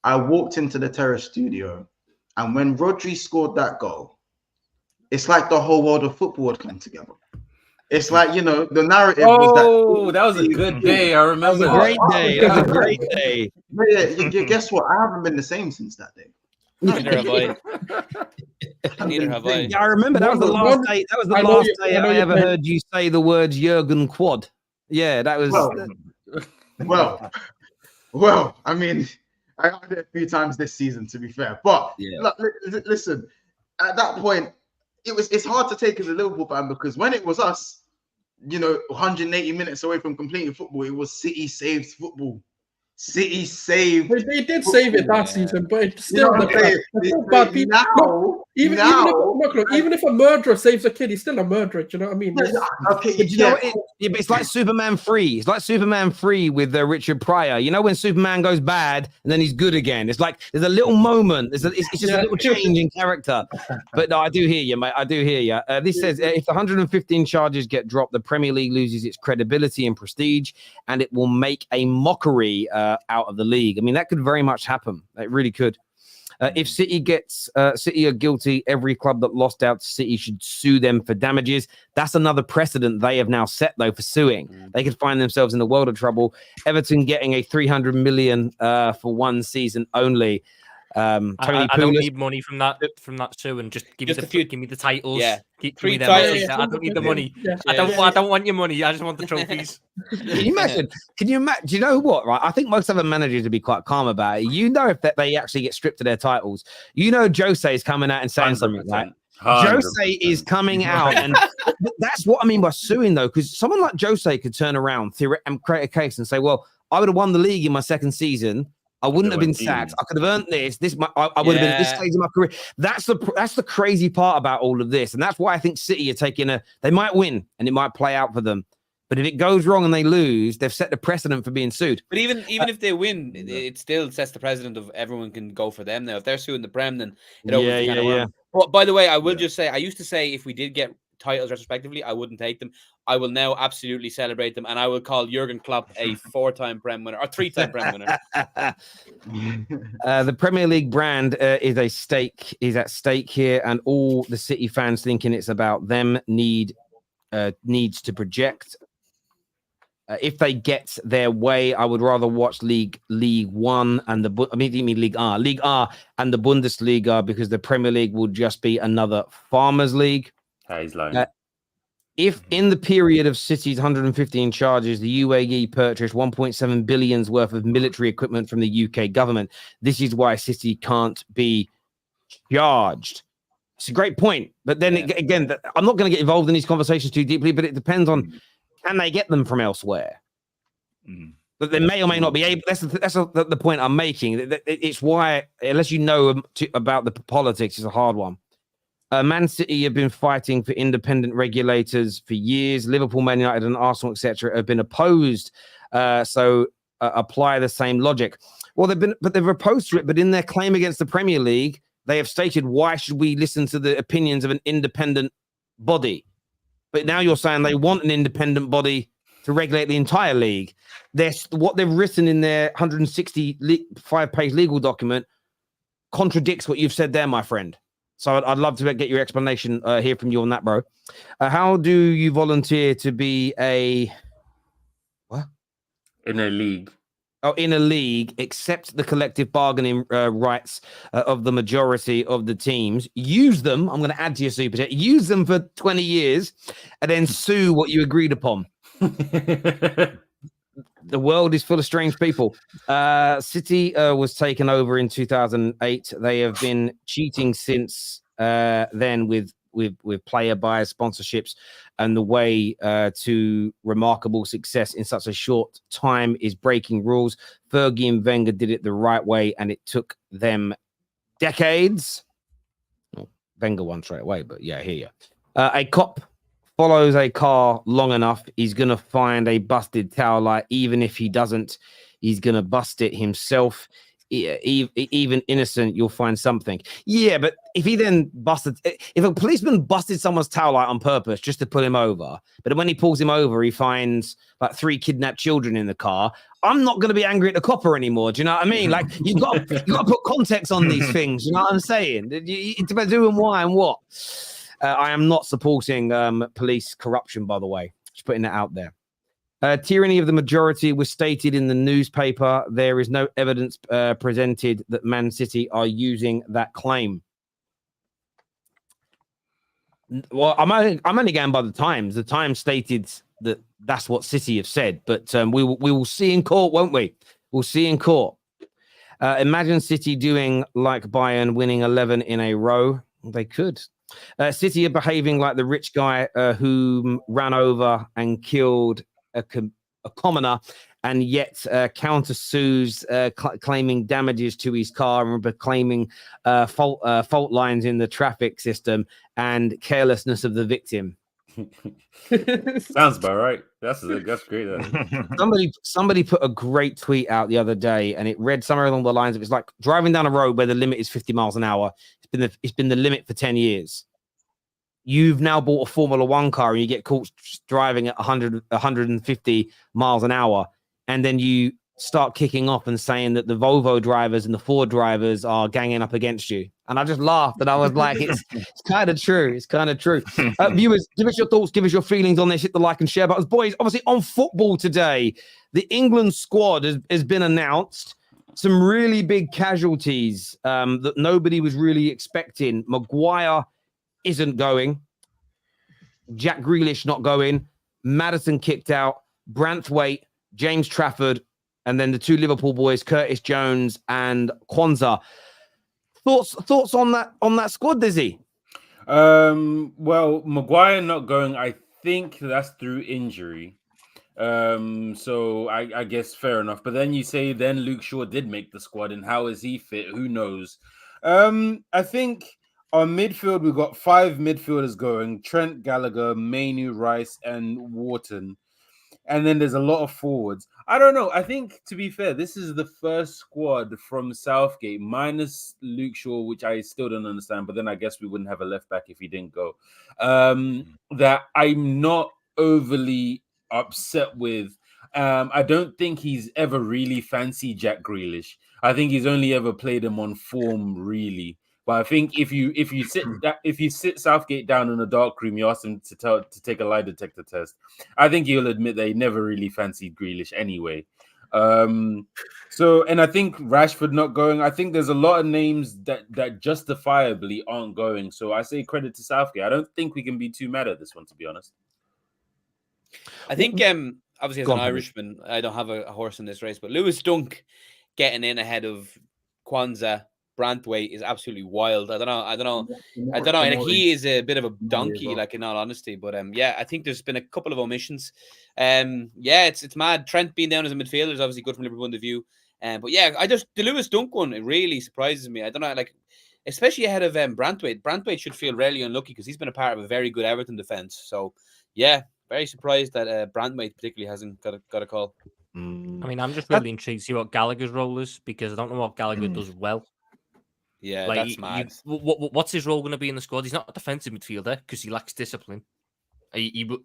I walked into the Terrace studio, and when Rodri scored that goal, it's like the whole world of football had come together. It's like, you know, the narrative was that was a good day. I remember. That was a great day. That was a great day. Yeah, guess what? I haven't been the same since that day. Neither have I. Neither have I. Yeah, I remember that was the last day. That was the last day I ever heard you say the words Jurgen Quad. Yeah, that was. Well, I mean, I heard it a few times this season, to be fair. But listen, at that point, it's hard to take as a Liverpool fan because when it was us, you know, 180 minutes away from completing football, it was City saves football. City saved. They did save it that season, but it's still bad people. Even if a murderer saves a kid, he's still a murderer. Do you know what I mean? Okay, but you know, it's like Superman 3. It's like Superman 3 with Richard Pryor. You know when Superman goes bad and then he's good again. It's like there's a little moment. It's just a little change in character. But no, I do hear you, mate. I do hear you. This says if the 115 charges get dropped, the Premier League loses its credibility and prestige, and it will make a mockery out of the league. I mean, that could very much happen. It really could. If City are guilty, every club that lost out to City should sue them for damages. That's another precedent they have now set, though, for suing. They could find themselves in the world of trouble. Everton getting a 300 million for one season only. I don't need money from that sue, and just give me the titles. Yeah, give me them. I don't need the money. I don't want your money. I just want the trophies. Can you imagine? Do you know what? Right, I think most other managers would be quite calm about it. You know, if they actually get stripped of their titles, you know, Jose is coming out and saying 100%. Something like. 100%. Jose is coming out, and that's what I mean by suing, though, because someone like Jose could turn around and create a case and say, "Well, I would have won the league in my second season. I wouldn't have been went sacked. in. I could have earned this. I would have been at this stage of my career. That's the crazy part about all of this, and that's why I think City are taking they might win and it might play out for them. But if it goes wrong and they lose, they've set the precedent for being sued. But even if they win, it still sets the precedent of everyone can go for them now. If they're suing the Prem, then it opens the can of worms. But by the way, I will just say, I used to say if we did get titles retrospectively, I wouldn't take them. I will now absolutely celebrate them, and I will call Jurgen Klopp a 4-time Prem winner or 3-time Prem winner. The Premier League brand is at stake here, and all the City fans thinking it's about them needs to project. If they get their way, I would rather watch League One and League R and the Bundesliga, because the Premier League will just be another farmers' league. He's lying. If in the period of City's 115 charges, the UAE purchased 1.7 billion worth of military equipment from the UK government, this is why City can't be charged. It's a great point. But then again, I'm not going to get involved in these conversations too deeply, but it depends on, can they get them from elsewhere? But they may or may not be able. That's the point I'm making. It's why, unless you know about the politics, it's a hard one. Man City have been fighting for independent regulators for years. Liverpool, Man United, and Arsenal, etc., have been opposed. So apply the same logic. Well, they've opposed to it. But in their claim against the Premier League, they have stated, why should we listen to the opinions of an independent body? But now you're saying they want an independent body to regulate the entire league. What they've written in their 165-page legal document contradicts what you've said there, my friend. So I'd love to get your explanation, hear from you on that, bro. How do you volunteer to be in a league? Oh, in a league, accept the collective bargaining rights of the majority of the teams, use them. I'm going to add to your super chat. Use them for 20 years, and then sue what you agreed upon. The world is full of strange people. City was taken over in 2008. They have been cheating since then with player buys, sponsorships, and the way to remarkable success in such a short time is breaking rules. Fergie and Wenger did it the right way, and it took them decades. Well, Wenger won straight away, but yeah, I hear you. A cop follows a car long enough, he's going to find a busted tail light. Even if he doesn't, he's going to bust it himself. Even innocent, you'll find something. Yeah, but if a policeman busted someone's tail light on purpose just to pull him over, but when he pulls him over, he finds like 3 kidnapped children in the car, I'm not going to be angry at the copper anymore. Do you know what I mean? Like, you've got to put context on these things. You know what I'm saying? It depends who and why and what. I am not supporting police corruption, by the way. Just putting that out there. Tyranny of the majority was stated in the newspaper. There is no evidence presented that Man City are using that claim. Well, I'm only going by the Times. The Times stated that that's what City have said, but we will see in court, won't we? We'll see in court. Imagine City doing like Bayern, winning 11 in a row. They could. City are behaving like the rich guy who ran over and killed a commoner, and yet countersues, claiming damages to his car and claiming fault lines in the traffic system and carelessness of the victim. Sounds about right. That's great. Somebody put a great tweet out the other day, and it read somewhere along the lines of, it's like driving down a road where the limit is 50 miles an hour. It's been the limit for 10 years. You've now bought a Formula One car and you get caught driving at 150 miles an hour, and then you start kicking off and saying that the Volvo drivers and the Ford drivers are ganging up against you. And I just laughed, and I was like, it's kind of true. It's kind of true. Viewers, give us your thoughts, give us your feelings on this. Hit the like and share buttons. Boys, obviously on football today, the England squad has been announced. Some really big casualties that nobody was really expecting. Maguire isn't going. Jack Grealish not going. Maddison kicked out. Branthwaite, James Trafford, and then the 2 Liverpool boys, Curtis Jones and Kwanzaa. Thoughts on that squad, Dizzy? Well, Maguire not going, I think that's through injury. So I guess fair enough. But then you say then Luke Shaw did make the squad, and how is he fit? Who knows? I think on midfield we've got 5 midfielders going: Trent, Gallagher, Mainu, Rice, and Wharton. And then there's a lot of forwards. I don't know. I think, to be fair, this is the first squad from Southgate, minus Luke Shaw, which I still don't understand. But then I guess we wouldn't have a left back if he didn't go. That I'm not overly upset with. I don't think he's ever really fancied Jack Grealish. I think he's only ever played him on form, really. But I think if you sit Southgate down in a dark room, you ask him to take a lie detector test, I think he'll admit that he never really fancied Grealish anyway. And I think Rashford not going. I think there's a lot of names that justifiably aren't going. So I say credit to Southgate. I don't think we can be too mad at this one, to be honest. I think obviously as an Irishman, I don't have a horse in this race, but Lewis Dunk getting in ahead of Kwanzaa Branthwaite is absolutely wild. I don't know. Like, he is a bit of a donkey, like, in all honesty. But yeah, I think there's been a couple of omissions. Yeah, it's mad. Trent being down as a midfielder is obviously good from Liverpool point of view. But yeah, the Lewis Dunk one, it really surprises me. I don't know, like, especially ahead of Branthwaite. Branthwaite should feel really unlucky because he's been a part of a very good Everton defense. So yeah, very surprised that Branthwaite particularly hasn't got a call. I mean, I'm just really intrigued to see what Gallagher's role is, because I don't know what Gallagher does well. Yeah, like, that's mad. What's his role going to be in the squad? He's not a defensive midfielder because he lacks discipline. He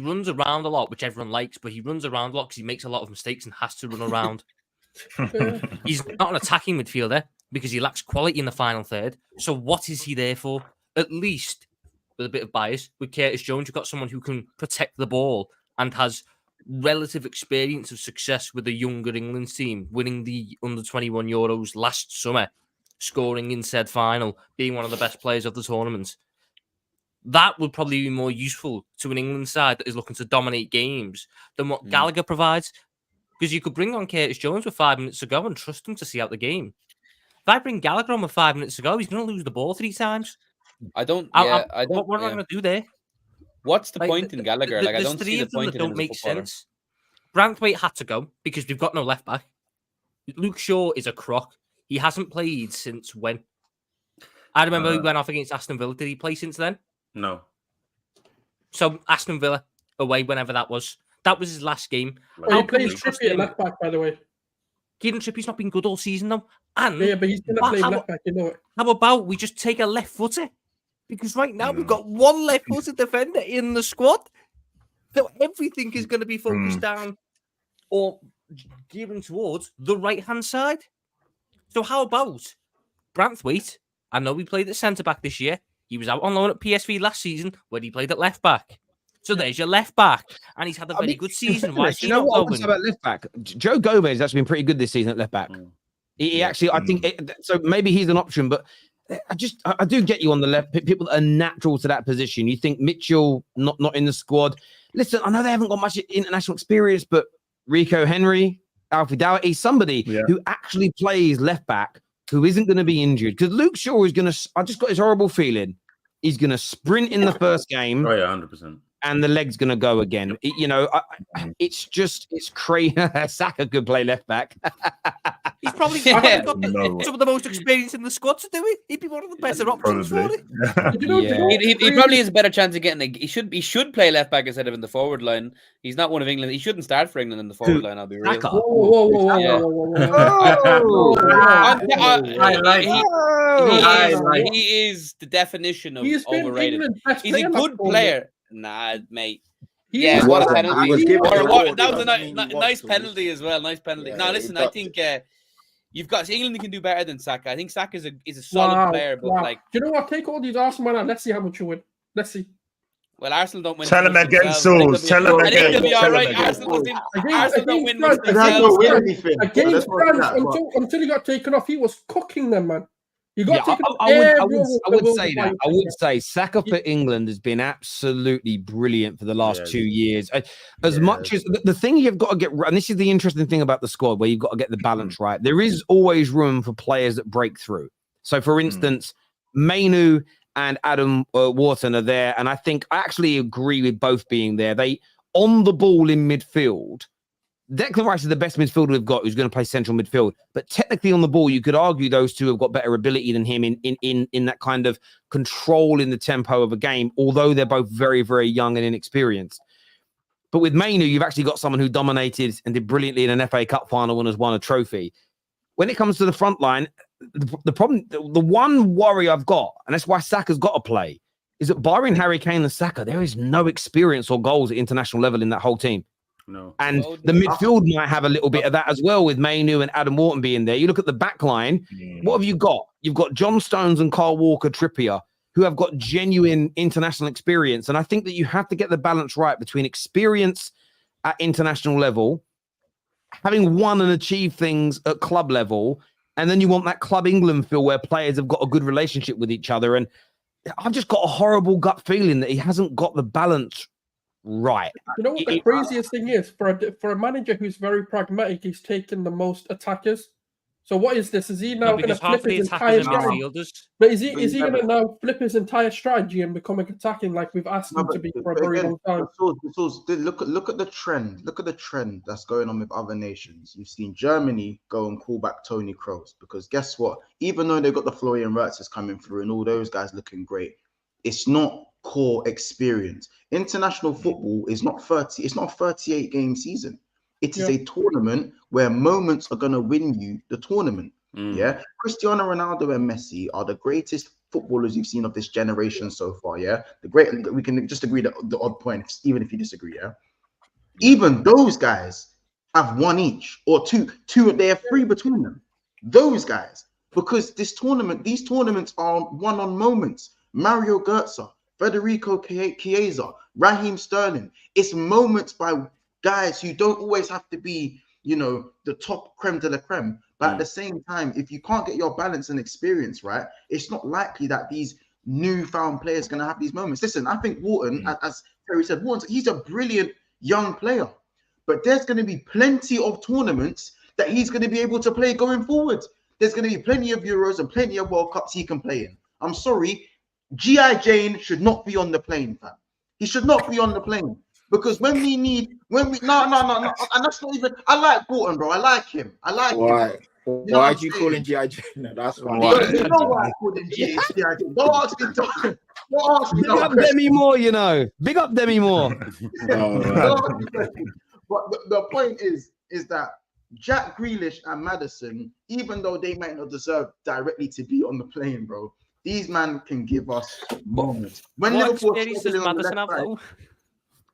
runs around a lot, which everyone likes, but he runs around a lot because he makes a lot of mistakes and has to run around. He's not an attacking midfielder because he lacks quality in the final third. So what is he there for? At least, with a bit of bias, with Curtis Jones, you've got someone who can protect the ball and has relative experience of success with a younger England team, winning the under-21 Euros last summer, scoring in said final, being one of the best players of the tournament. That would probably be more useful to an England side that is looking to dominate games than what Gallagher provides. Because you could bring on Curtis Jones with 5 minutes to go and trust him to see out the game. If I bring Gallagher on with 5 minutes to go, he's going to lose the ball 3 times. I don't. What am I going to do there? What's the point in Gallagher? Like, I don't see the point in him. Don't make sense. Branthwaite had to go because we've got no left back. Luke Shaw is a crock. He hasn't played since when? I remember he went off against Aston Villa. Did he play since then? No. So Aston Villa away, whenever that was. That was his last game. He plays Trippier at left back, by the way. Kieran Trippier's not been good all season, though. And yeah, but he's going to play left back, you know it. How about we just take a left footer? Because right now we've got one left footed defender in the squad. So everything is going to be focused down or gearing towards the right-hand side. So how about Branthwaite? I know we played at centre-back this year. He was out on loan at PSV last season where he played at left-back. So there's your left-back. And he's had a very good season. Why is he not what I want to say about left-back? Joe Gomez has actually been pretty good this season at left-back. He actually, I think, so maybe he's an option, but I do get you on the left. People that are natural to that position. You think Mitchell not in the squad. Listen, I know they haven't got much international experience, but Rico Henry, Alfie Doughty, somebody who actually plays left back, who isn't going to be injured. Because Luke Shaw is going to, I just got this horrible feeling, he's going to sprint in the first game. Oh, yeah, 100%. And the leg's going to go again. It's crazy. Saka could play left back. He's probably got some of the most experience in the squad to do it. He'd be one of the better options for it. He probably has a better chance of getting He should play left back instead of in the forward line. He's not one of England. He shouldn't start for England in the forward line. I'll be real. He is the definition of overrated. He's a good player. Nah, mate. What a penalty. That was a nice penalty as well. Nice penalty. Now, listen, I think you've got England can do better than Saka. I think Saka is a solid player, but like, do you know what? Take all these Arsenal men and let's see how much you win. Let's see. Well, Arsenal don't win. Tell him again, Sulz. Tell him again. I think they'll be all right. Arsenal don't win much themselves. Against France, until he got taken off, he was cooking them, man. I would say Saka for England has been absolutely brilliant for the last 2 years. As much as the thing you've got to get, and this is the interesting thing about the squad, where you've got to get the balance right. There is always room for players that break through. So, for instance, Mainu and Adam Wharton are there, and I think I actually agree with both being there. They on the ball in midfield, Declan Rice is the best midfielder we've got who's going to play central midfield. But technically on the ball, you could argue those two have got better ability than him in that kind of control in the tempo of a game, although they're both very, very young and inexperienced. But with Mainu, you've actually got someone who dominated and did brilliantly in an FA Cup final and has won a trophy. When it comes to the front line, the problem, the one worry I've got, and that's why Saka's got to play, is that barring Harry Kane and Saka, there is no experience or goals at international level in that whole team. No. And the midfield might have a little bit of that as well, with Mainu and Adam Wharton being there. You look at the back line, what have you got? You've got John Stones and Kyle Walker-Trippier, who have got genuine international experience. And I think that you have to get the balance right between experience at international level, having won and achieved things at club level, and then you want that Club England feel where players have got a good relationship with each other. And I've just got a horrible gut feeling that he hasn't got the balance right. You know what the craziest thing is? For a manager who's very pragmatic, he's taken the most attackers. So what is this? Is he now going to flip his entire strategy? But is he going to now flip his entire strategy and become attacking like we've asked him to be for a very long time? Look at the trend. Look at the trend that's going on with other nations. You've seen Germany go and call back Toni Kroos because guess what? Even though they've got the Florian Wirtzes coming through and all those guys looking great, it's not core experience. International football is not 30. It's not a 38 game season. It is a tournament where moments are going to win you the tournament. Yeah, Cristiano Ronaldo and Messi are the greatest footballers you've seen of this generation so far. Yeah, we can just agree that the odd point, even if you disagree. Yeah, even those guys have one each or two. They have three between them. Those guys, because these tournaments are won on moments. Mario Götze, Federico Chiesa, Raheem Sterling. It's moments by guys who don't always have to be, the top creme de la creme. But at the same time, if you can't get your balance and experience right, it's not likely that these newfound players are going to have these moments. Listen, I think Wharton, as Terry said, he's a brilliant young player. But there's going to be plenty of tournaments that he's going to be able to play going forward. There's going to be plenty of Euros and plenty of World Cups he can play in. I'm sorry, G.I. Jane should not be on the plane, fam. He should not be on the plane. Because no, and that's not even. I like Wharton, bro. I like him. Why? Why do you call him G.I. Jane? No, that's fine. You know why I call him G.I. Jane? Don't ask me. Don't ask me. Big up Demi Moore, Big up Demi Moore. But the point is that Jack Grealish and Maddison, even though they might not deserve directly to be on the plane, bro, these men can give us moments. When Liverpool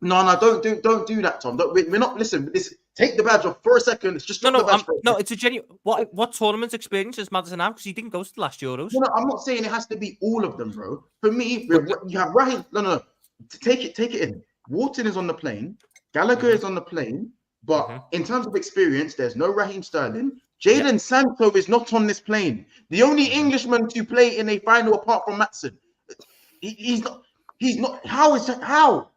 No, don't do that, Tom. We're not. Listen, take the badge off for a second. It's just no. It's a genuine. What tournament experience does Maddison have? Because he didn't go to the last Euros. No, I'm not saying it has to be all of them, bro. For me, you have Raheem. No. Take it in. Wharton is on the plane. Gallagher is on the plane. But in terms of experience, there's no Raheem Sterling. Jadon Sancho is not on this plane. The only Englishman to play in a final apart from Maatsen. He's not. How is that? How?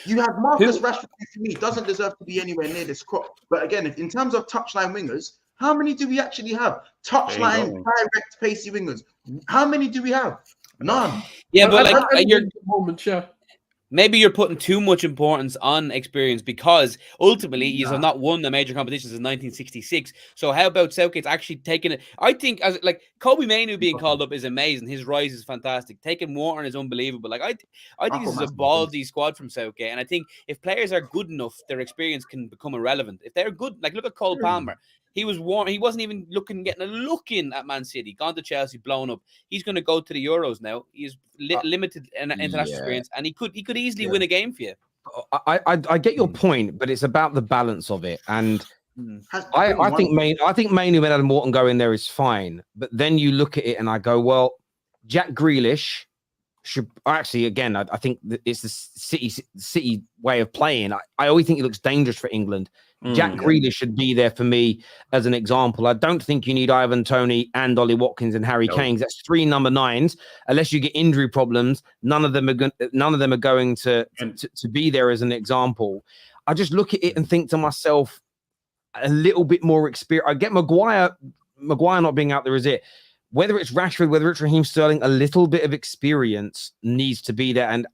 You have Marcus Rashford, who to me doesn't deserve to be anywhere near this crop. But again, in terms of touchline wingers, how many do we actually have? Touchline, direct, pacey wingers. How many do we have? None. Yeah, but maybe you're putting too much importance on experience because ultimately you have not won the major competitions in 1966. So how about Southgate's actually taking it? I think as like Kobe Mainu being called up is amazing. His rise is fantastic. Taking Wharton is unbelievable. Like I think this is a ballsy squad from Southgate. And I think if players are good enough, their experience can become irrelevant. If they're good, like look at Cole Palmer. He was warm. He wasn't even getting a look in at Man City. Gone to Chelsea, blown up. He's going to go to the Euros now. He's limited international experience, and he could easily win a game for you. I get your point, but it's about the balance of it. And I think Mainu and Adam Wharton go in there is fine. But then you look at it, and I go, well, Jack Grealish should actually again. I think it's the City way of playing. I always think he looks dangerous for England. Jack Grealish should be there for me as an example. I don't think you need Ivan Toney and Ollie Watkins and Harry Kane. That's three number 9s. Unless you get injury problems, none of them are going to be there as an example. I just look at it and think to myself, a little bit more experience. I get Maguire not being out there is it. Whether it's Rashford, whether it's Raheem Sterling, a little bit of experience needs to be there. And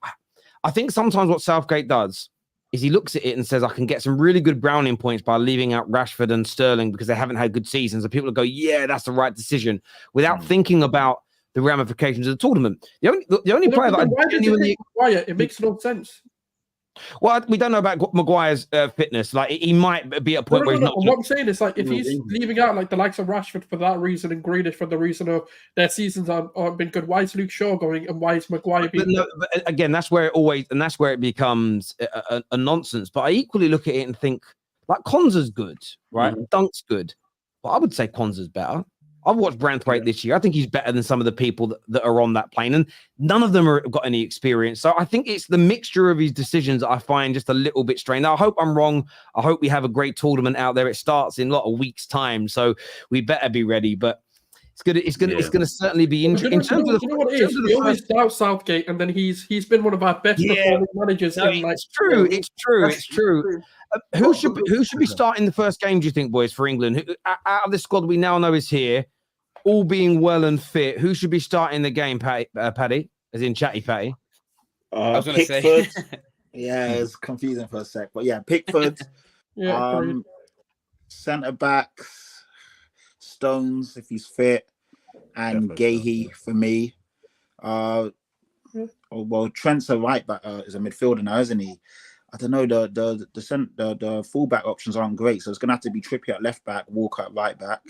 I think sometimes what Southgate does, is he looks at it and says, I can get some really good browning points by leaving out Rashford and Sterling because they haven't had good seasons. And people will go, yeah, that's the right decision, without thinking about the ramifications of the tournament. The only player that I genuinely... It makes no sense. Well, we don't know about Maguire's fitness. Like, he might be at a point where he's not... What I'm saying is, like, if he's leaving out like the likes of Rashford for that reason and Grealish for the reason of their seasons aren't been good, why is Luke Shaw going and why is Maguire being... But again, that's where it becomes a nonsense. But I equally look at it and think, like, Konsa's good, right? Dunk's good. But I would say Konsa's better. I've watched Branthwaite this year. I think he's better than some of the people that are on that plane, and none of them have got any experience. So I think it's the mixture of his decisions that I find just a little bit strange. Now, I hope I'm wrong. I hope we have a great tournament out there. It starts in a lot of weeks' time, so we better be ready. But it's gonna certainly be interesting. You know what it is? We always doubt Southgate, and then he's been one of our best performing managers. It's true. Who should be starting the first game, do you think, boys, for England? Out of the squad we now know is here, all being well and fit, who should be starting the game, Paddy? As in Chatty Patty? I was going to Pickford. say. Yeah, it's confusing for a sec. But yeah, Pickford. Centre backs, Stones, if he's fit, and Gahey for me. Well, Trent's a right back, is a midfielder now, isn't he? I don't know, the fullback options aren't great, so it's going to have to be Trippier at left back, Walker at right back.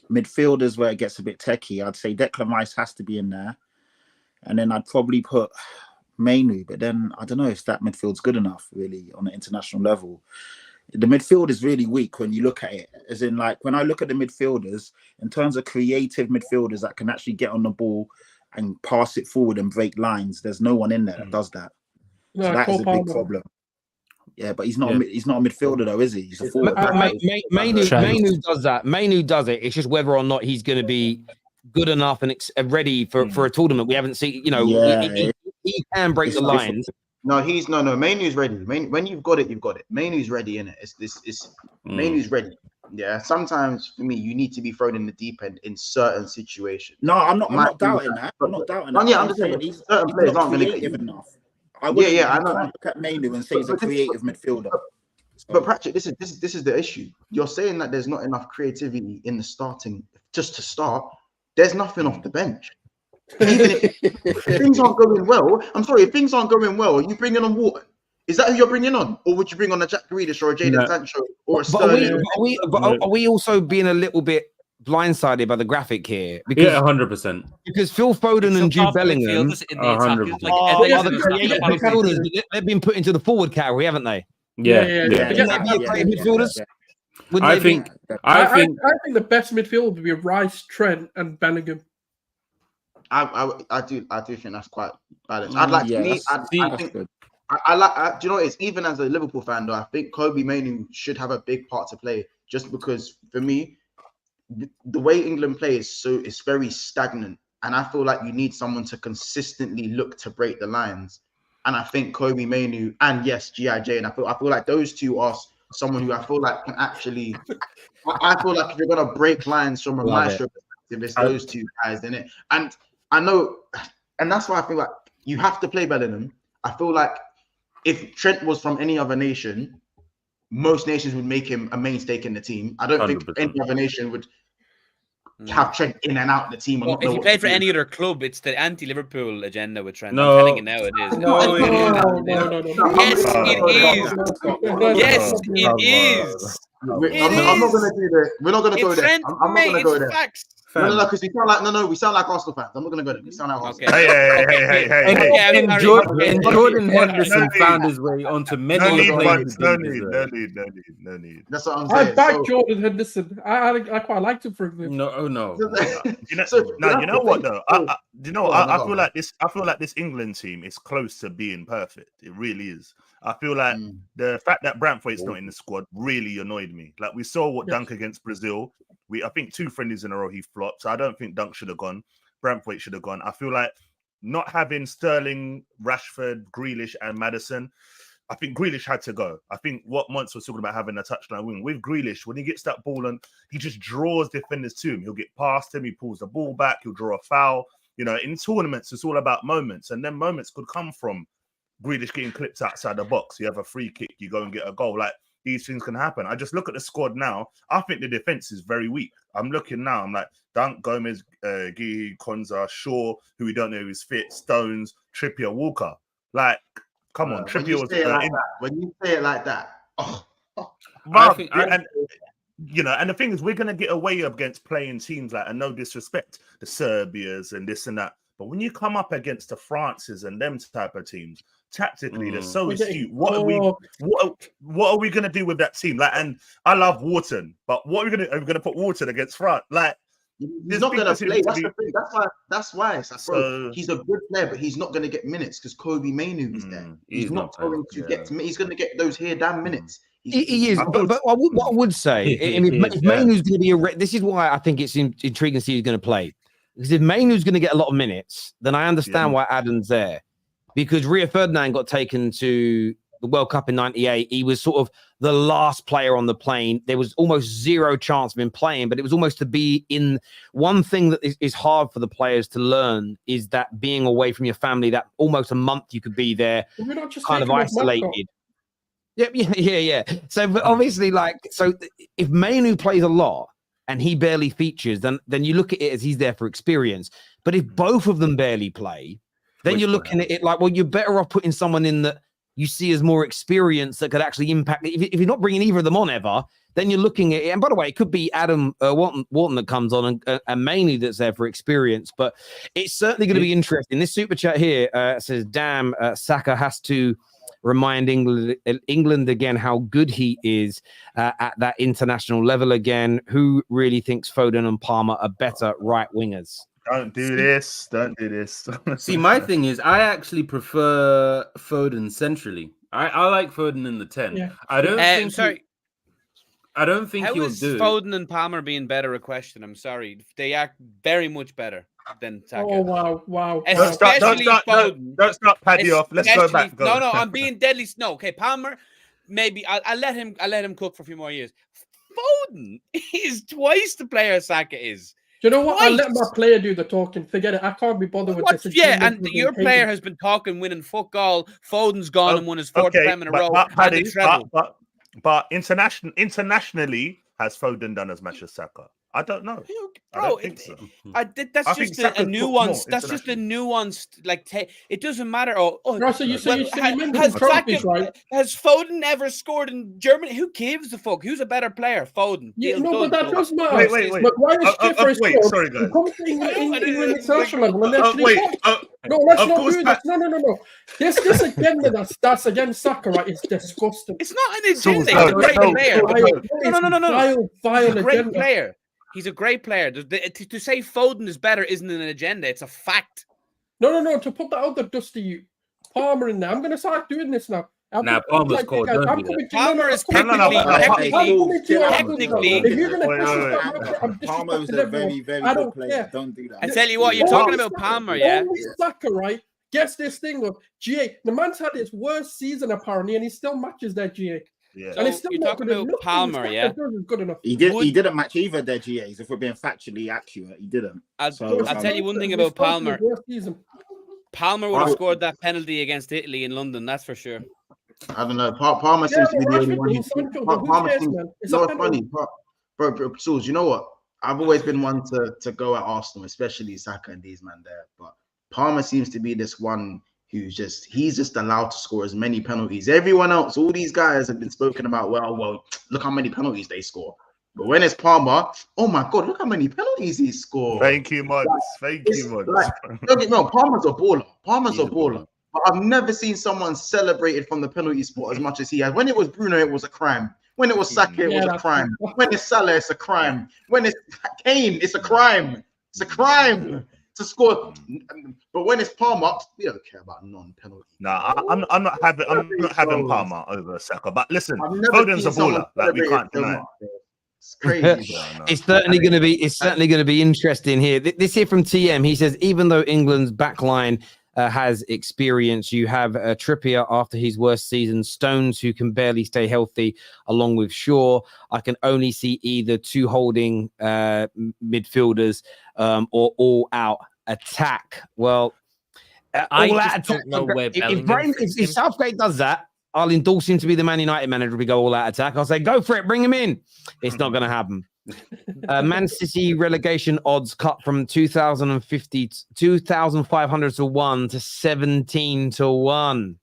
Midfielders where it gets a bit techie. I'd say Declan Rice has to be in there. And then I'd probably put Mainu, but then I don't know if that midfield's good enough, really, on an international level. The midfield is really weak when you look at it. As in, like, when I look at the midfielders, in terms of creative midfielders that can actually get on the ball and pass it forward and break lines, there's no one in there that does that. So that is a big problem. Yeah, but he's not a midfielder though, is he? He's a forward. Mainu does that. Mainu does it. It's just whether or not he's going to be good enough and ready for a tournament. We haven't seen, he can break the lines. No, Mainu's ready. When you've got it, you've got it. Mainu's ready, innit? Mainu's ready. Yeah, sometimes for me, you need to be thrown in the deep end in certain situations. No, I'm not doubting that. I'm not doubting that. Yeah, I'm just saying certain players aren't going to get enough. I know. Look at Mainu and say he's a creative midfielder. But Pratchett, this is the issue. You're saying that there's not enough creativity in the starting just to start. There's nothing off the bench. Even if things aren't going well, if things aren't going well, are you bringing on Wharton? Is that who you're bringing on, or would you bring on a Jack Grealish or a Jadon Sancho or a Sterling? Are we also being a little bit blindsided by the graphic here? Because 100%. Because Phil Foden and Jude Bellingham are the creative midfielders. They've been put into the forward category, haven't they? Yeah. Midfielders. I think the best midfield would be Rice, Trent, and Bellingham. I do think that's quite balanced. I'd like to meet. I like. Do you know what it is? Even as a Liverpool fan, though, I think Kobe Mainoo should have a big part to play. Just because, for me, the way England play is very stagnant, and I feel like you need someone to consistently look to break the lines. And I think Kobe Mainoo and yes, GIJ, and I feel like those two are someone who I feel like can actually. I feel like if you're gonna break lines from a maestro perspective, it's those two guys, in it. And I know, and that's why I feel like you have to play Bellingham. I feel like if Trent was from any other nation, most nations would make him a main stake in the team. I don't 100%. Think any other nation would have Trent in and out of the team. Well, if he played for any other club, it's the anti-Liverpool agenda with Trent. No. I'm telling you now, it is. No. Yes, it is. I'm not going to do that. We're not going to go there. I'm not going to go there. Facts. No, because we sound like Arsenal fans. I'm not going to go there. We sound like Arsenal. Hey. And Jordan Henderson found his way onto many players. No need. That's what I'm saying. I back Jordan Henderson. I quite liked him for him. No. You know what though? I feel like this. I feel like this England team is close to being perfect. It really is. I feel like the fact that Branthwaite's not in the squad really annoyed me. Like, we saw what Dunk against Brazil. I think 2 friendlies in a row he flopped. So I don't think Dunk should have gone. Branthwaite should have gone. I feel like not having Sterling, Rashford, Grealish, and Maddison. I think Grealish had to go. I think what Monts was talking about, having a touchline wing with Grealish, when he gets that ball and he just draws defenders to him. He'll get past him. He pulls the ball back. He'll draw a foul. In tournaments, it's all about moments, and then moments could come from Grealish getting clips outside the box. You have a free kick, you go and get a goal. Like, these things can happen. I just look at the squad now. I think the defense is very weak. I'm looking now. I'm like, Dunk, Gomez, Guéhi, Konza, Shaw, who we don't know is fit, Stones, Trippier, Walker. Like, come on. Trippier was... When you say it like that, and the thing is, we're going to get away against playing teams like, and no disrespect, the Serbias and this and that. But when you come up against the Frances and them type of teams, tactically, they're so astute. What are we going to do with that team? Like, and I love Wharton, but what are we going to put Wharton against France? Like, he's not going to play. That's the thing. That's why. It's like, bro, he's a good player, but he's not going to get minutes because Kobe Mainoo is there. He's not going to get. He's going to get those here damn minutes. He is, but what I would say, if Mainoo's going to be this is why I think it's intriguing to see who's going to play. Because if Mainoo's going to get a lot of minutes, then I understand why Adam's there. Because Rio Ferdinand got taken to the World Cup in '98. He was sort of the last player on the plane. There was almost zero chance of him playing, but it was almost to be in one thing that is hard for the players to learn is that being away from your family, that almost a month you could be there, kind of isolated. Yeah. So but obviously, if Mainoo plays a lot and he barely features, then you look at it as he's there for experience. But if both of them barely play, then you're looking at it like, well, you're better off putting someone in that you see as more experience that could actually impact. If you're not bringing either of them on ever, then you're looking at it. And by the way, it could be Adam Wharton that comes on and Mainoo that's there for experience. But it's certainly going to be interesting. This super chat here says, damn, Saka has to remind England again how good he is at that international level again. Who really thinks Foden and Palmer are better right wingers? Don't do this. See, my thing is, I actually prefer Foden centrally. I like Foden in the 10. Yeah. I don't think. Sorry. I don't think How he'll is do. Foden and Palmer being better a question? I'm sorry. They are very much better than Saka. Oh, wow. Especially Foden. Don't start Paddy off. Let's go back. No, I'm being deadly. No, okay, Palmer, maybe I'll let him cook for a few more years. Foden is twice the player Saka is. Do you know what? I'll let my player do the talking. Forget it. I can't be bothered with this. Yeah, and your player has been talking, winning fuck all. Foden's gone and won his fourth Prem in a row. But internationally, has Foden done as much as Saka? I don't know. Bro, that's just a nuance. That's just a nuanced, it doesn't matter. Has Foden ever scored in Germany? Who gives a fuck? Who's a better player? Foden. Yeah, but that does matter. Wait. But why is Jeffrey sorry, guys. No, let's not do this. No. This agenda that's against Saka, right, is disgusting. It's not an agenda. He's a great player. No. He's a great player. He's a great player. To say Foden is better isn't an agenda. It's a fact. No. To put that out there, Dusty, Palmer in there. I'm going to start doing this now. Now Palmer's called. Palmer is technically. Palmer is a very, very good player. Don't do that. I tell you what, you're talking about Palmer, yeah. Saka, right? Guess this thing of GA. The man's had his worst season apparently, and he still matches their GA. Yeah. And it's still you're talking about Palmer, yeah. Good enough. He didn't match either their GAs. If we're being factually accurate, he didn't. I'll tell you one thing about Palmer. Palmer would have scored that penalty against Italy in London, that's for sure. I don't know. Palmer seems to be the only one. Palmer seems. No, funny, bro. Sulz, you know what? I've always been one to go at Arsenal, especially Saka and these men there. But Palmer seems to be this one he's just allowed to score as many penalties. Everyone else, all these guys have been spoken about. Well, look how many penalties they score. But when it's Palmer, oh my God, look how many penalties he scored. Thank you, Monts. Thank you, Monts. Don't get me wrong, Palmer's a baller. But I've never seen someone celebrated from the penalty spot as much as he has. When it was Bruno, it was a crime. When it was Saka, it was a crime. When it's Salah, it's a crime. When it's Kane, it's a crime. It's a crime to score. But when it's Palmer, we don't care about non-penalty. Nah, I'm not having Palmer over Saka. But listen, Foden's a baller. Like, we can't deny it. It's crazy. It's certainly going to be interesting here. This here from TM. He says, even though England's backline has experience, you have Trippier after his worst season, Stones who can barely stay healthy, along with Shaw. I can only see either two holding midfielders or all out attack. Well, I all just out don't attack. know where If Southgate does that, I'll endorse him to be the Man United manager if we go all out attack. I'll say, go for it, bring him in. It's not going to happen. Man City relegation odds cut from 2,500 to 1 to 17 to 1.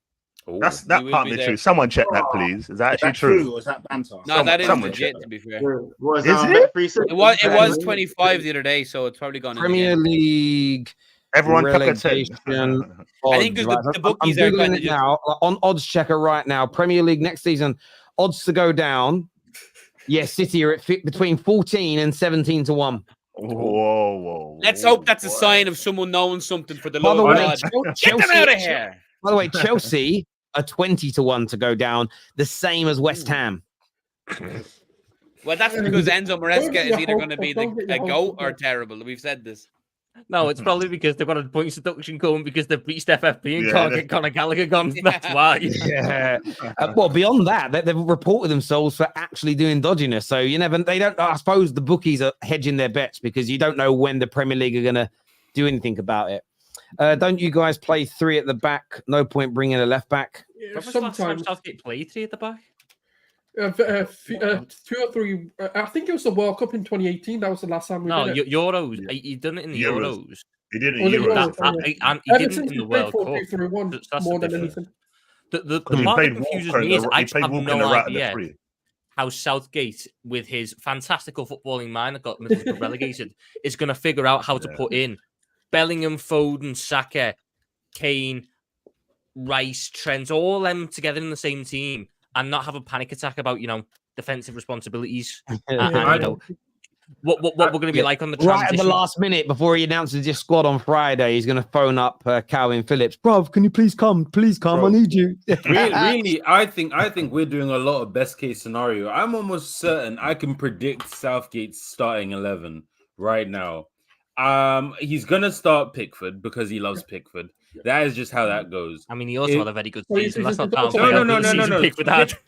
That can't be true. Someone check that, please. Is that actually true? Or is that banter? No, that is legit, to be fair. Was Is it? It was 25 the other day, so it's probably gone in Premier again. League Everyone chuck a 10. relegation odds. I think 'cause the bookies I'm are Googling kind it of just... now on Odds Checker right now. Premier League next season, odds to go down. Yes, City are at between 14 and 17 to 1. Whoa. Let's hope that's a sign of someone knowing something for the By the Lord way, God. Get them out of here. By the way, Chelsea are 20 to 1 to go down, the same as West Ham. Well, that's because Enzo Maresca is either going to be a goat or terrible. We've said this. No, it's probably because they've got a points deduction going because they've reached FFP and can't get Conor Gallagher gone. That's why. Yeah. Well, beyond that, they've reported themselves for actually doing dodginess. So they don't. I suppose the bookies are hedging their bets because you don't know when the Premier League are going to do anything about it. Don't you guys play 3 at the back? No point bringing a left back. Yeah, sometimes Southgate played 3 at the back. 2 or 3. I think it was the World Cup in 2018. That was the last time we did it. Euros. He done it in the Euros. He did it in Euros. And he didn't in the World Cup. More than anything. The part that confuses me is I just have no idea how Southgate, with his fantastical footballing mind that got Middlesbrough relegated, is going to figure out how to put in Bellingham, Foden, Saka, Kane, Rice, Trent, all them together in the same team and not have a panic attack about, defensive responsibilities. What we're going to be like on the transition. Right at the last minute before he announces his squad on Friday, he's going to phone up Calvin Phillips. Bruv, can you please come? Please come. Bro, I need you. really, I think we're doing a lot of best case scenario. I'm almost certain I can predict Southgate's starting 11 right now. He's going to start Pickford because he loves Pickford. That is just how that goes. I mean, he also had a very good season. That's not no.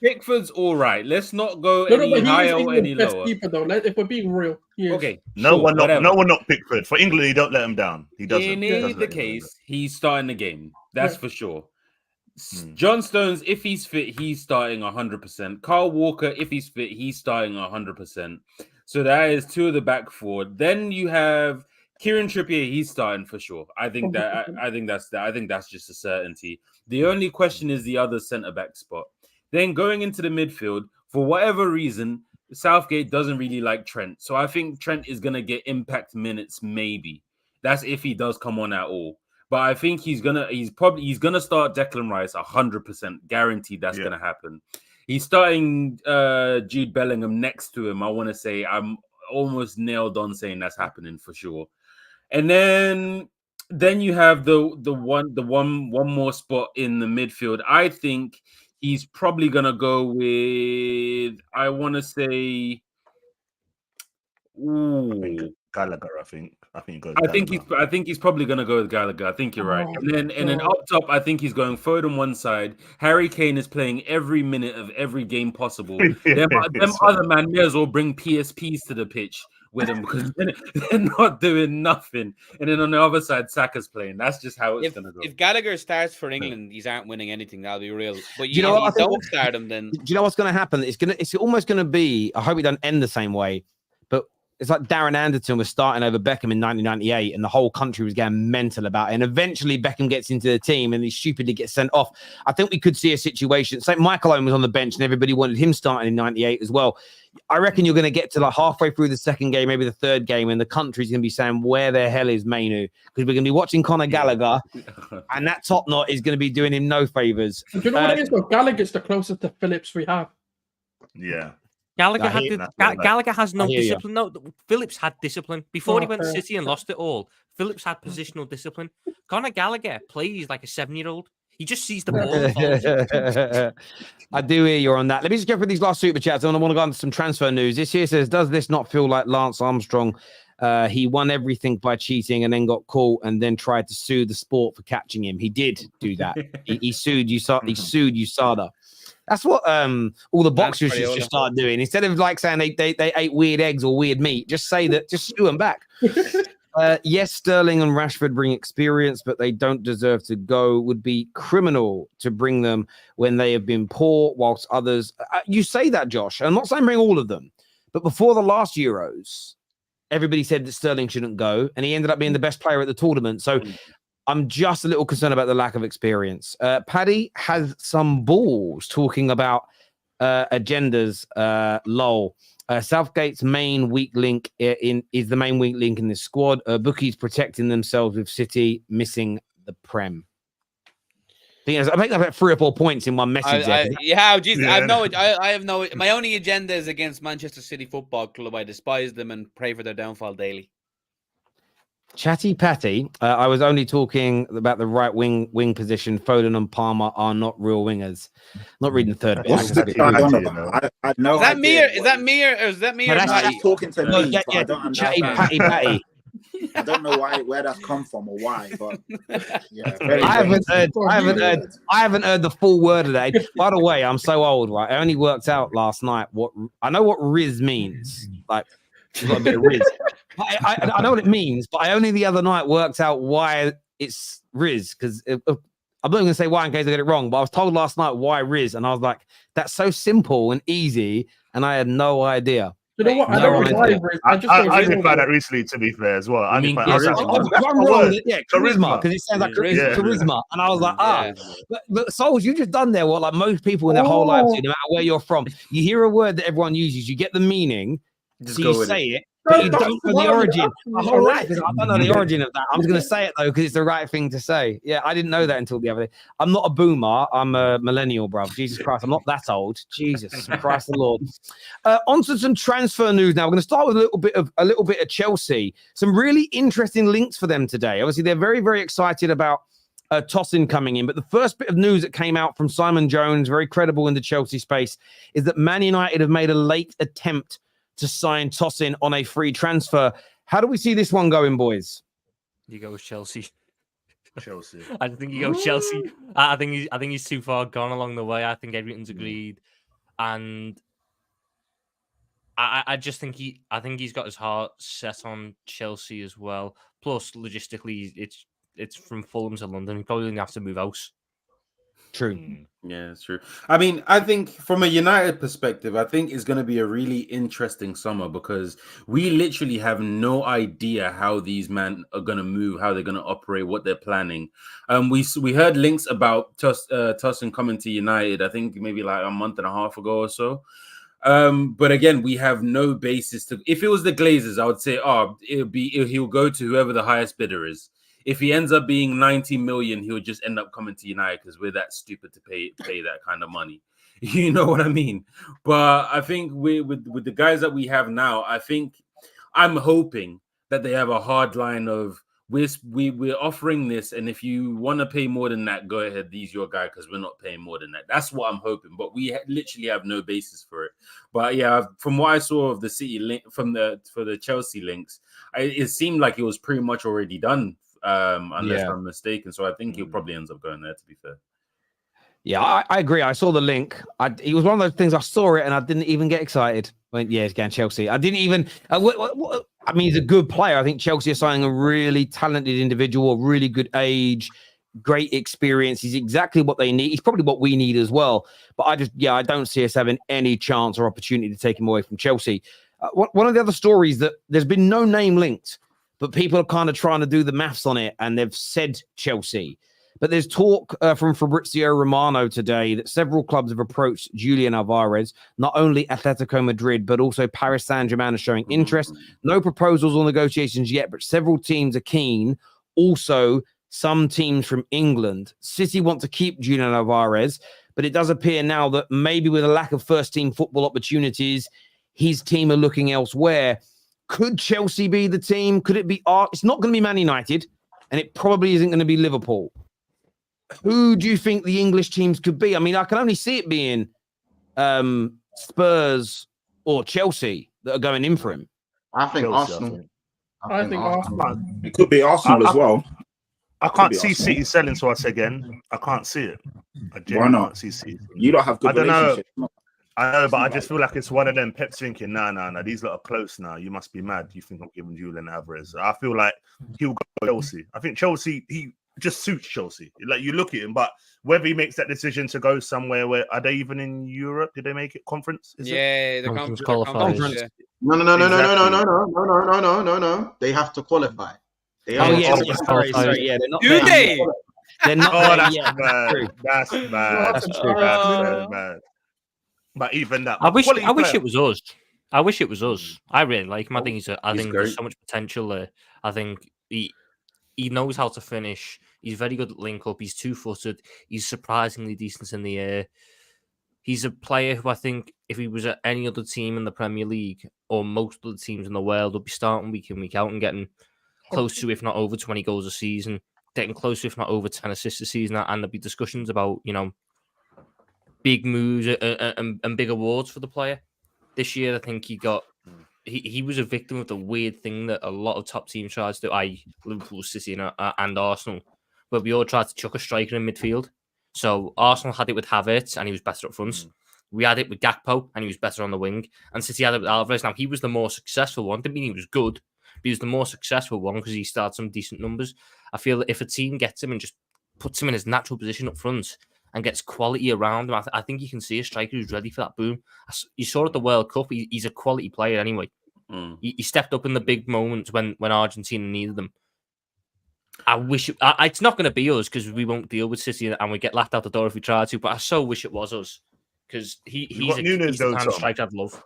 Pickford's all right. Let's not go any higher or any lower. Keeper, though. If we're being real. Okay. No one knocked Pickford. For England, he don't let him down. He doesn't. In either case, he's starting the game. That's for sure. John Stones, if he's fit, he's starting 100%. Carl Walker, if he's fit, he's starting 100%. So that is 2 of the back 4. Then you have Kieran Trippier, he's starting for sure. I think that's just a certainty. The only question is the other centre back spot. Then going into the midfield, for whatever reason, Southgate doesn't really like Trent. So I think Trent is gonna get impact minutes, maybe. That's if he does come on at all. But I think he's gonna start Declan Rice 100%, guaranteed that's gonna happen. He's starting Jude Bellingham next to him. I want to say I'm almost nailed on saying that's happening for sure. And then you have the one more spot in the midfield. I think he's probably gonna go with, I want to say, Gallagher. I think he's probably gonna go with Gallagher. I think you're right. And then up top, I think he's going Foden one side. Harry Kane is playing every minute of every game possible. them other man may as well bring PSPs to the pitch with them because they're not doing nothing. And then on the other side, Saka's playing. That's just how it's gonna go. If Gallagher starts for England, these aren't winning anything. That'll be real. But you know what? Don't start him, then. Do you know what's going to happen? It's almost going to be. I hope it doesn't end the same way. But it's like Darren Anderton was starting over Beckham in 1998, and the whole country was getting mental about it. And eventually, Beckham gets into the team, and he stupidly gets sent off. I think we could see a situation. Say Michael Owen was on the bench, and everybody wanted him starting in '98 as well. I reckon you're going to get to like halfway through the second game, maybe the third game, and the country's going to be saying, "Where the hell is Mainu?" Because we're going to be watching Conor Gallagher, and that top knot is going to be doing him no favors. Do you know what it is? Though? Gallagher's the closest to Phillips we have. Yeah. Gallagher has no discipline. No, Phillips had discipline before he went to City and lost it all. Phillips had positional discipline. Conor Gallagher plays like a 7-year-old. He just sees the ball. I do hear you're on that. Let me just go through these last super chats. I want to go on to some transfer news. This here says, does this not feel like Lance Armstrong? He won everything by cheating and then got caught and then tried to sue the sport for catching him. He did do that. he sued USADA. That's what all the boxers should just start doing. Instead of like saying they ate weird eggs or weird meat, just say that, just sue them back. Yes, Sterling and Rashford bring experience, but they don't deserve to go. Would be criminal to bring them when they have been poor, whilst others... you say that, Josh. I'm not saying bring all of them, but before the last Euros, everybody said that Sterling shouldn't go, and he ended up being the best player at the tournament. So I'm just a little concerned about the lack of experience. Paddy has some balls talking about agendas. Lol. Southgate's main weak link is the main weak link in this squad. Bookies protecting themselves with City missing the Prem. I think I've about 3 or 4 points in one message. I have no. My only agenda is against Manchester City Football Club. I despise them and pray for their downfall daily. Chatty Patty, I was only talking about the right wing position. Foden and Palmer are not real wingers. Not reading the third bit. I know. Is that me? Is that me? Or is that me? No, Or that's Patty? talking to me. Yeah, I don't Chatty understand. Patty. I don't know where that's come from or why, but yeah. I haven't heard the full word of that. By the way, I'm so old, right? I only worked out last night what I know what Riz means. Like, you've got a bit of Riz. I know what it means, but I only the other night worked out why it's Riz, because I'm not going to say why in case I get it wrong, but I was told last night why Riz, and I was like, that's so simple and easy, and I had no idea. You know what? I don't know why Riz. I did find that recently, to be fair, as well. I'm wrong. Yeah, charisma, because it sounds like charisma, and I was like, but Souls, you just done there what like most people in their whole lives do, no matter where you're from. You hear a word that everyone uses, you get the meaning, so you say it. But you don't know the origin. My whole life is I don't know the origin of that. I'm just going to say it though because it's the right thing to say. Yeah, I didn't know that until the other day. I'm not a boomer. I'm a millennial, bro. Jesus Christ, I'm not that old. Jesus Christ, the Lord. On to some transfer news now. We're going to start with a little bit of Chelsea. Some really interesting links for them today. Obviously, they're very, very excited about Tosin coming in. But the first bit of news that came out from Simon Jones, very credible in the Chelsea space, is that Man United have made a late attempt to sign Tosin on a free transfer. How do we see this one going, boys? You go with Chelsea. Chelsea. I think you go with Chelsea. I think he's too far gone along the way. I think everything's agreed, and I just think he's got his heart set on Chelsea as well. Plus, logistically, it's from Fulham to London. He probably didn't have to move house. True. Yeah, it's true. I mean, I think from a United perspective, I think it's going to be a really interesting summer because we literally have no idea how these men are going to move, how they're going to operate, what they're planning. We heard links about Tosin coming to United, I think maybe like a month and a half ago or so. But again, we have no basis to. If it was the Glazers, I would say, he'll go to whoever the highest bidder is. If he ends up being 90 million, he'll just end up coming to United because we're that stupid to pay that kind of money. You know what I mean? But I think with the guys that we have now, I'm hoping that they have a hard line of we're offering this, and if you want to pay more than that, go ahead. He's your guy because we're not paying more than that. That's what I'm hoping. But we literally have no basis for it. But yeah, from what I saw of the City link for the Chelsea links, it seemed like it was pretty much already done. Unless I'm mistaken. So I think he'll probably ends up going there, to be fair. Yeah, I agree. I saw the link. It was one of those things I saw it and I didn't even get excited. I went, yeah, it's going Chelsea. I didn't even... I mean, he's a good player. I think Chelsea are signing a really talented individual, a really good age, great experience. He's exactly what they need. He's probably what we need as well. But I don't see us having any chance or opportunity to take him away from Chelsea. One of the other stories that there's been no name linked, but people are kind of trying to do the maths on it, and they've said Chelsea. But there's talk from Fabrizio Romano today that several clubs have approached Julián Álvarez, not only Atletico Madrid, but also Paris Saint-Germain are showing interest. No proposals or negotiations yet, but several teams are keen. Also, some teams from England. City want to keep Julián Álvarez, but it does appear now that maybe with a lack of first-team football opportunities, his team are looking elsewhere. Could Chelsea be the team? Could it be? It's not going to be Man United, and it probably isn't going to be Liverpool. Who do you think the English teams could be? I mean, I can only see it being Spurs or Chelsea that are going in for him. I think Arsenal. I think Arsenal. It could be Arsenal as well. I can't see City selling to us again. I can't see it. Why not? Can't see City. You don't have good relationships. I know, but I just feel like it's one of them. Pep's thinking, nah, these lot are close now. You must be mad. You think I'm giving Julián Álvarez? I feel like he'll go Chelsea. I think Chelsea, he just suits Chelsea. Like, you look at him, but whether he makes that decision to go somewhere where, are they even in Europe? Did they make it conference? The Conference conference. qualifiers. Yeah. No. They have to qualify. They Oh, have yeah, to sorry. qualify. Yeah, they're not. Do they? They're not. Oh, there that's yet. mad. That's mad. That's true. That's so mad. But even that, I wish player. it was us. I wish it was us. I really like him. I think I think great. there's so much potential there. I think he knows how to finish. He's very good at link up. He's 2-footed. He's surprisingly decent in the air. He's a player who I think if he was at any other team in the Premier League or most of the teams in the world would be starting week in, week out and getting close to, if not over 20 goals a season, getting close to, if not over 10 assists a season. And there'd be discussions about, big moves and big awards for the player. This year, I think he was a victim of the weird thing that a lot of top teams tried to do, i.e. Liverpool, City and Arsenal, where we all tried to chuck a striker in midfield. So Arsenal had it with Havertz and he was better up front. We had it with Gakpo and he was better on the wing. And City had it with Álvarez. Now, he was the more successful one. Didn't mean he was good, but he was the more successful one because he started some decent numbers. I feel that if a team gets him and just puts him in his natural position up front and gets quality around him, I think you can see a striker who's ready for that boom. You saw at the World Cup, he's a quality player anyway. He stepped up in the big moments when Argentina needed them. I wish it's not going to be us because we won't deal with City and we get laughed out the door if we try to, but I so wish it was us because he's the kind of striker I'd love.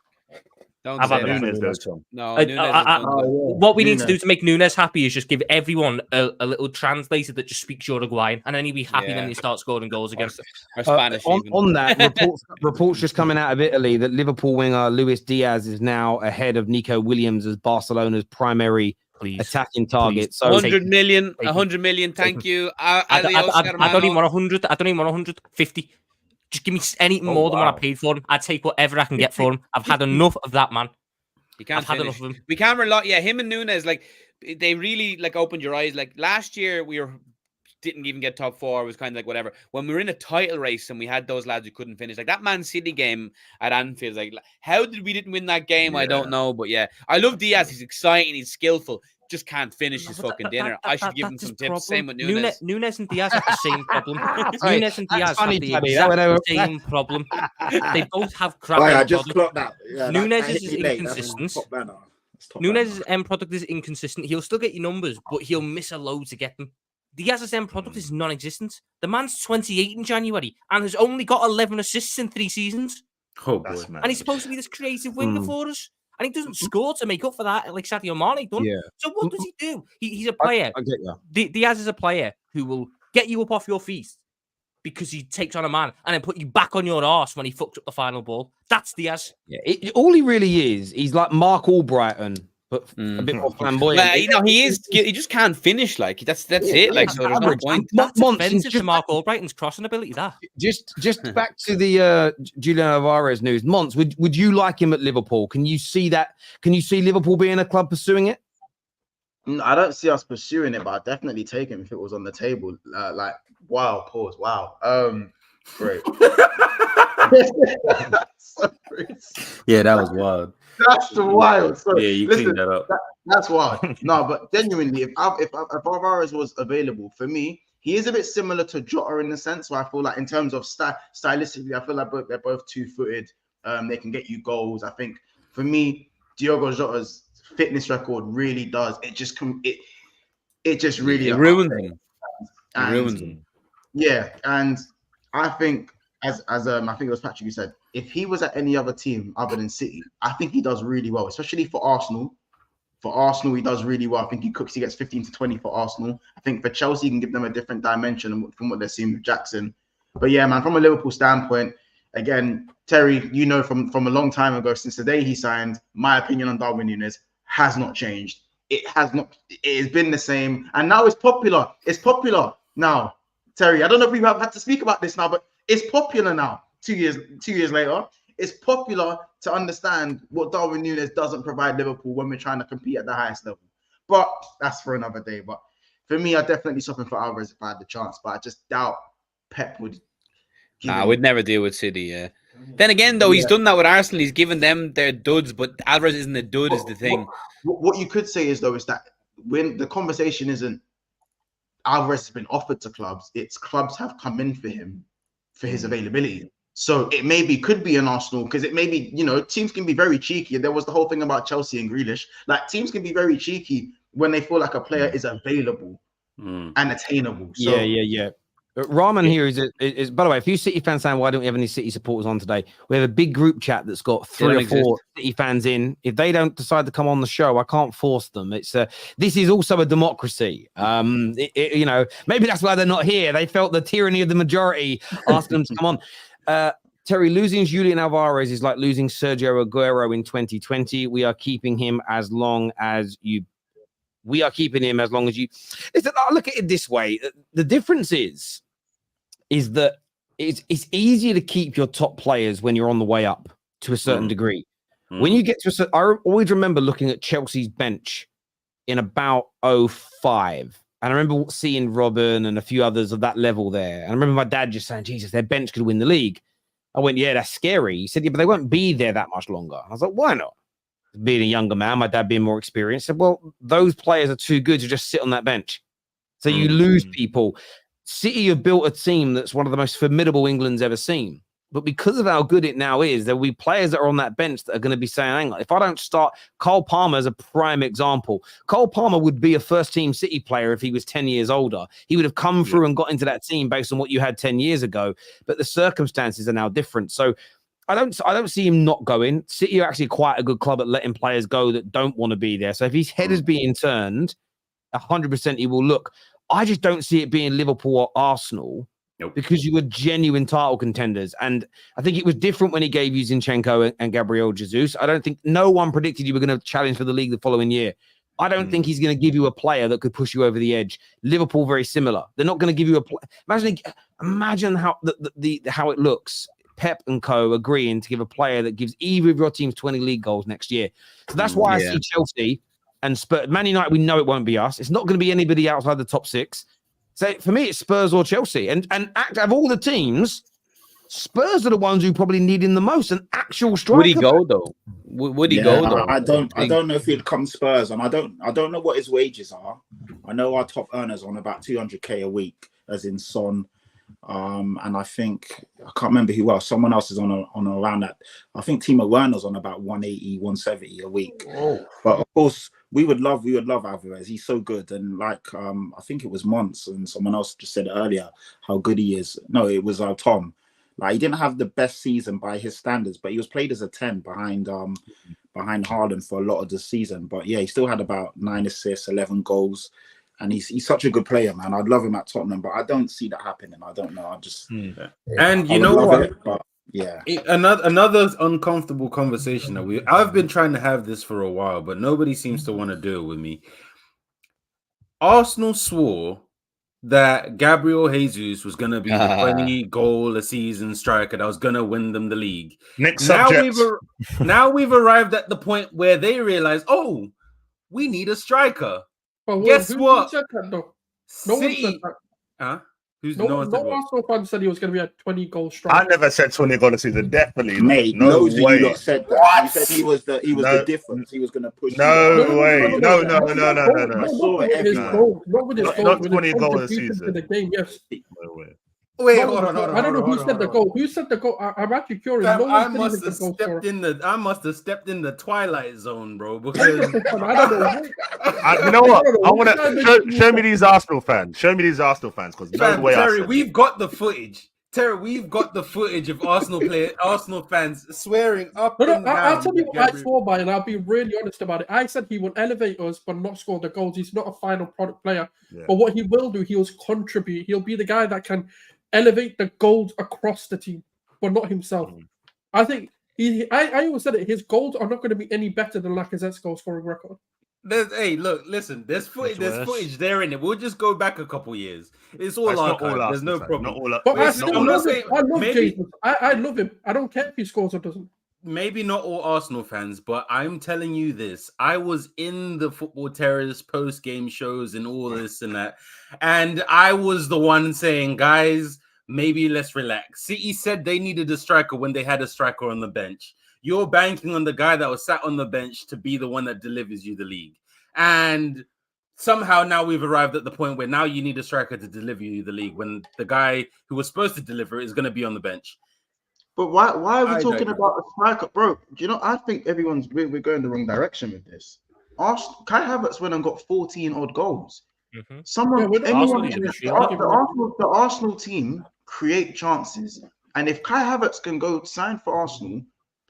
Don't say Nunes, that. Tom. No, what we need to do to make Nunes happy is just give everyone a little translator that just speaks Uruguayan, and then he'll be happy when he starts scoring goals again. Or Spanish. On that, reports just coming out of Italy that Liverpool winger Luis Diaz is now ahead of Nico Williams as Barcelona's primary attacking target. So 100 million. Thank you. I don't even want 100. I don't even want 150. Just give me anything more than what I paid for him. I'd take whatever I can get for him. I've had enough of that, man. I've had enough of him. We can't rely. Yeah, him and Nunes, they really opened your eyes. Like last year, didn't even get top 4. It was kind of like whatever. When we were in a title race and we had those lads who couldn't finish, like that Man City game at Anfield, like how did we didn't win that game? I don't know, but yeah, I love Diaz. He's exciting. He's skillful. Just can't finish his fucking dinner. I should give him some tips. Same with Nunes. Nunes and Diaz have the same problem. Nunes and Diaz have the exact same problem. They both have crap. I just clocked that. Yeah, Nunes is inconsistent. Nunes' end product is inconsistent. He'll still get your numbers, but he'll miss a load to get them. Diaz's end product is non-existent. The man's 28 in January and has only got 11 assists in 3 seasons. Oh, boy. And he's supposed to be this creative winger for us. And he doesn't score to make up for that, like Sadio Mane done. Yeah. So what does he do? He's a player. I get you. Diaz is a player who will get you up off your feet because he takes on a man and then put you back on your arse when he fucks up the final ball. That's Diaz. Yeah, all he really is, he's like Mark Albrighton, but a bit more flamboyant. Well, he is. He just can't finish. Like that's it. Like so, there's no point. That's offensive to Mark Albrighton's crossing ability. That just back to the Julián Álvarez news. Monts, would you like him at Liverpool? Can you see that? Can you see Liverpool being a club pursuing it? I don't see us pursuing it, but I'd definitely take him if it was on the table. Wow. Great. Yeah, that was wild. That's wild. So, yeah, you cleaned that up. That's wild. No, but genuinely, if Álvarez was available for me, he is a bit similar to Jota in the sense where I feel like in terms of stylistically, I feel like they're both 2-footed. They can get you goals. I think for me, Diogo Jota's fitness record really does. It just really ruins him. Yeah, and I think as I think it was Patrick who said, if he was at any other team other than City, I think he does really well, especially for Arsenal. For Arsenal, he does really well. I think he gets 15 to 20 for Arsenal. I think for Chelsea, he can give them a different dimension from what they're seeing with Jackson. But yeah, man, from a Liverpool standpoint, again, Terry, from a long time ago, since the day he signed, my opinion on Darwin Núñez has not changed. It has not. It has been the same, and now it's popular. It's popular now, Terry. I don't know if we have had to speak about this now, but it's popular now. 2 years later, it's popular to understand what Darwin Núñez doesn't provide Liverpool when we're trying to compete at the highest level. But that's for another day. But for me, I'd definitely swap him for Álvarez if I had the chance. But I just doubt Pep would. Nah, we'd never deal with City. Yeah. Then again, though, he's done that with Arsenal. He's given them their duds, but Alvarez isn't a dud, is the thing. What you could say is, though, is that when the conversation isn't Alvarez has been offered to clubs, it's clubs have come in for him for his availability. So it could be an Arsenal, because it may be, teams can be very cheeky. There was the whole thing about Chelsea and Grealish. Like, teams can be very cheeky when they feel like a player is available and attainable. So, yeah. Rahman here is, by the way, if you City fans saying, why don't we have any City supporters on today? We have a big group chat that's got 3 or 4 City fans in. If they don't decide to come on the show, I can't force them. It's this is also a democracy. Maybe that's why they're not here. They felt the tyranny of the majority asking them to come on. Terry, losing Julián Álvarez is like losing Sergio Aguero in 2020. We are keeping him as long as you. Listen, I look at it this way. The difference is that it's easier to keep your top players when you're on the way up to a certain degree. When you get to I always remember looking at Chelsea's bench in about 2005. And I remember seeing Robin and a few others of that level there. And I remember my dad just saying, Jesus, their bench could win the league. I went, yeah, that's scary. He said, yeah, but they won't be there that much longer. I was like, why not? Being a younger man, my dad being more experienced, said, well, those players are too good to just sit on that bench. So you lose people. City have built a team that's one of the most formidable England's ever seen. But because of how good it now is, there will be players that are on that bench that are going to be saying, hang on, if I don't start, Cole Palmer is a prime example. Cole Palmer would be a first-team City player if he was 10 years older. He would have come through and got into that team based on what you had 10 years ago. But the circumstances are now different. So I don't see him not going. City are actually quite a good club at letting players go that don't want to be there. So if his head is being turned, 100% he will look. I just don't see it being Liverpool or Arsenal because you were genuine title contenders. And I think it was different when he gave you Zinchenko and Gabriel Jesus. I don't think no one predicted you were going to challenge for the league the following year. I don't think he's going to give you a player that could push you over the edge. Liverpool, very similar. They're not going to give you a imagine how how it looks. Pep and co agreeing to give a player that gives either of your teams 20 league goals next year. So that's why I see Chelsea and Spurs. Man United, we know it won't be us. It's not going to be anybody outside the top 6. So for me, it's Spurs or Chelsea. And of all the teams, Spurs are the ones who probably need him the most. An actual striker. Would he go though? Would he go though? I don't know if he'd come Spurs, and I don't know what his wages are. I know our top earners on about 200k a week, as in Son. And I think I can't remember who else. Someone else is on around that. I think Timo Werner's on about 180, 170 a week. Oh. But of course, we would love Alvarez. He's so good, and like I think it was Monts and someone else just said earlier how good he is. No, it was Tom. Like, he didn't have the best season by his standards, but he was played as a 10 behind Haaland for a lot of the season. But yeah, he still had about 9 assists, 11 goals. And he's such a good player, man. I'd love him at Tottenham, but I don't see that happening. I don't know. I just and you know what? But yeah, another uncomfortable conversation that I've been trying to have this for a while, but nobody seems to want to do it with me. Arsenal swore that Gabriel Jesus was going to be the 20 goal a season striker that was going to win them the league. Now we've arrived at the point where they realize, oh, we need a striker. Guess what? Who said that, though? No one said that. Huh? No Arsenal fan said he was going to be a 20-goal striker. I never said 20 goal a season. Definitely, mate. No way. You lot said that. What? You said he was the difference. He was going to push. No way. No. I saw it. Not 20 goals a season. To the game, yes. No way. Wait, hold on. I don't know who said the goal. Who said the goal? I'm actually curious. I must have stepped in the twilight zone, bro. Because I don't know. You know what? I want to show me these Arsenal fans. Because no way. Terry, we've got the footage. We've got the footage of Arsenal fans swearing up. I'll tell you what I swore by, and I'll be really honest about it. I said he will elevate us, but not score the goals. He's not a final product player. Yeah. But what he will do, he'll contribute. He'll be the guy that can elevate the goals across the team, but not himself. I think I always said it. His goals are not going to be any better than Lacazette's goal scoring record. Listen. There's footage there in it. We'll just go back a couple years. It's all archived. There's no problem. I love him. I don't care if he scores or doesn't. Maybe not all Arsenal fans, but I'm telling you this. I was in the Football Terrors post-game shows and all this and that. And I was the one saying, guys, maybe let's relax. City said they needed a striker when they had a striker on the bench. You're banking on the guy that was sat on the bench to be the one that delivers you the league. And somehow now we've arrived at the point where now you need a striker to deliver you the league when the guy who was supposed to deliver it is going to be on the bench. But why are we talking about a striker, bro? You know, I think we're going the wrong direction with this. Kai Havertz went and got 14 odd goals. Mm-hmm. The Arsenal team create chances, and if Kai Havertz can go sign for Arsenal,